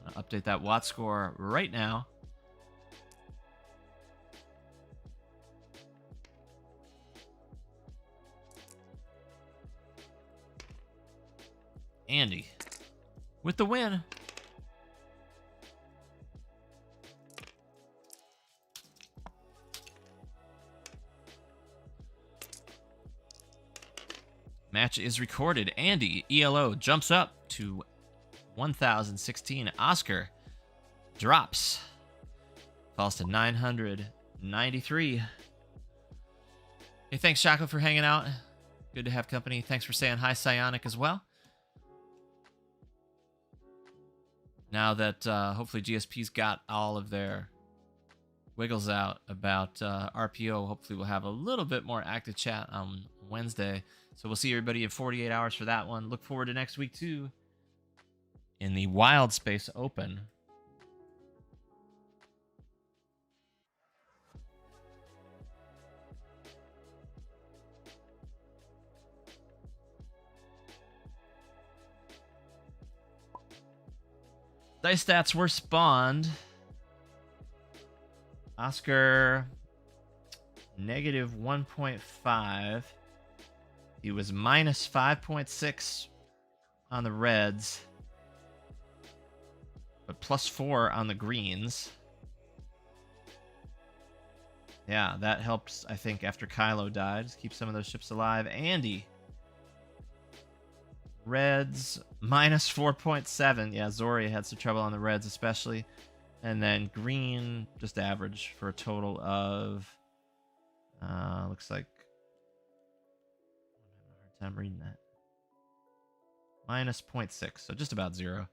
I'll update that Watt score right now. Andy with the win. Match is recorded. Andy, ELO, jumps up to 1,016. Oscar drops. Falls to 993. Hey, thanks, Shako, for hanging out. Good to have company. Thanks for saying hi, Psionic, as well. Now that hopefully GSP's got all of their wiggles out about RPO, hopefully we'll have a little bit more active chat on Wednesday. So we'll see everybody in 48 hours for that one. Look forward to next week, too, in the Wild Space Open. Dice stats were spawned. Oscar, negative 1.5. He was minus 5.6 on the reds, but plus 4 on the greens. Yeah, that helps, I think, after Kylo died. Just keep some of those ships alive. Andy, reds, minus 4.7. Yeah, Zori had some trouble on the reds especially. And then green, just average for a total of, looks like, I'm reading that. Minus 0.6, so just about 0.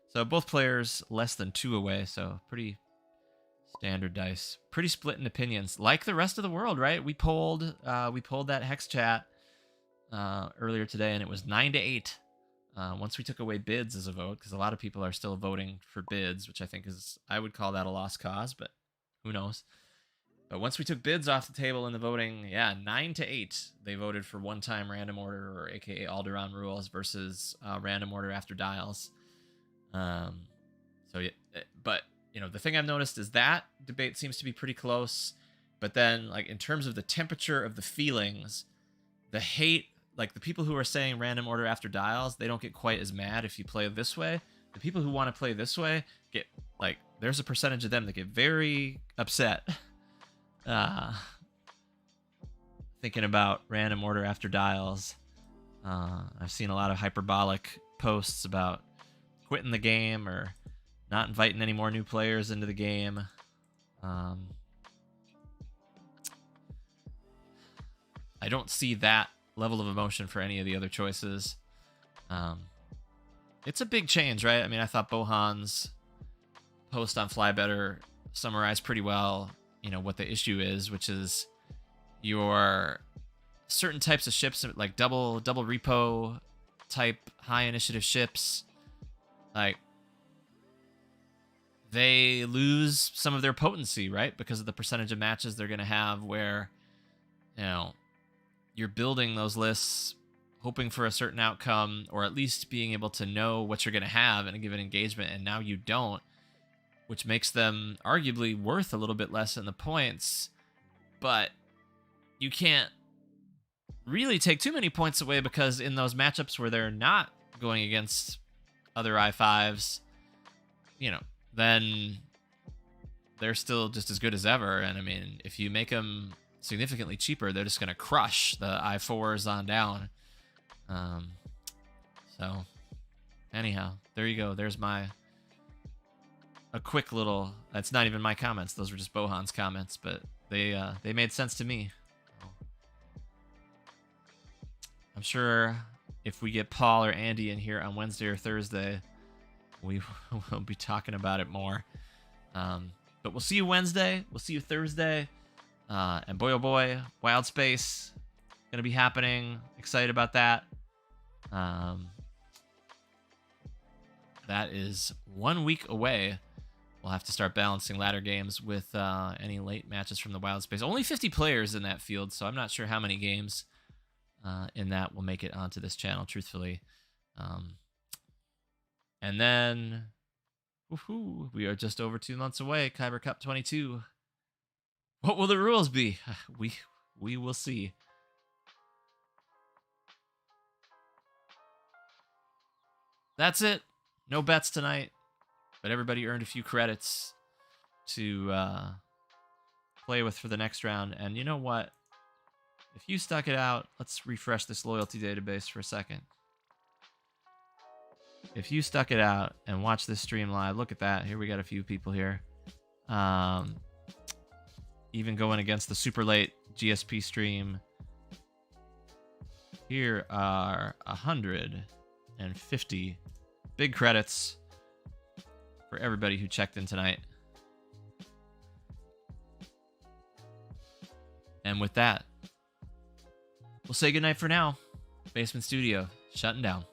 So both players less than 2 away, so pretty standard dice. Pretty split in opinions, like the rest of the world, right? We polled that Hex chat earlier today, and it was 9-8. Once we took away bids as a vote, because a lot of people are still voting for bids, which I think is, I would call that a lost cause, but who knows? But once we took bids off the table in the voting, yeah, 9-8, they voted for one-time random order, or AKA Alderaan rules, versus random order after dials. So, yeah, but you know, the thing I've noticed is that debate seems to be pretty close. But then, like, in terms of the temperature of the feelings, the hate, like the people who are saying random order after dials, they don't get quite as mad if you play this way. The people who want to play this way get, like, there's a percentage of them that get very upset. I thinking about random order after dials. I've seen a lot of hyperbolic posts about quitting the game or not inviting any more new players into the game. I don't see that level of emotion for any of the other choices. It's a big change, right? I mean, I thought Bohan's post on Flybetter summarized pretty well, what the issue is, which is your certain types of ships, like double repo type high initiative ships, like they lose some of their potency, right? Because of the percentage of matches they're going to have where, you're building those lists hoping for a certain outcome, or at least being able to know what you're going to have in a given engagement, and now you don't, which makes them arguably worth a little bit less in the points. But you can't really take too many points away, because in those matchups where they're not going against other I5s, then they're still just as good as ever. And I mean, if you make them significantly cheaper, they're just going to crush the I4s on down. So anyhow, there you go. There's a quick little, that's not even my comments. Those were just Bohan's comments, but they made sense to me. I'm sure if we get Paul or Andy in here on Wednesday or Thursday, we will be talking about it more. But we'll see you Wednesday. We'll see you Thursday. And boy, oh boy, Wild Space going to be happening. Excited about that. That is 1 week away. We'll have to start balancing ladder games with any late matches from the Wild Space. Only 50 players in that field, so I'm not sure how many games in that will make it onto this channel, truthfully. And then, woohoo, we are just over 2 months away. Kyber Cup 22. What will the rules be? We will see. That's it. No bets tonight, but everybody earned a few credits to play with for the next round. And you know what? If you stuck it out, let's refresh this loyalty database for a second. If you stuck it out and watch this stream live, look at that. Here we got a few people here. Even going against the super late GSP stream. Here are 150 big credits for everybody who checked in tonight. And with that, we'll say goodnight for now. Basement Studio, shutting down.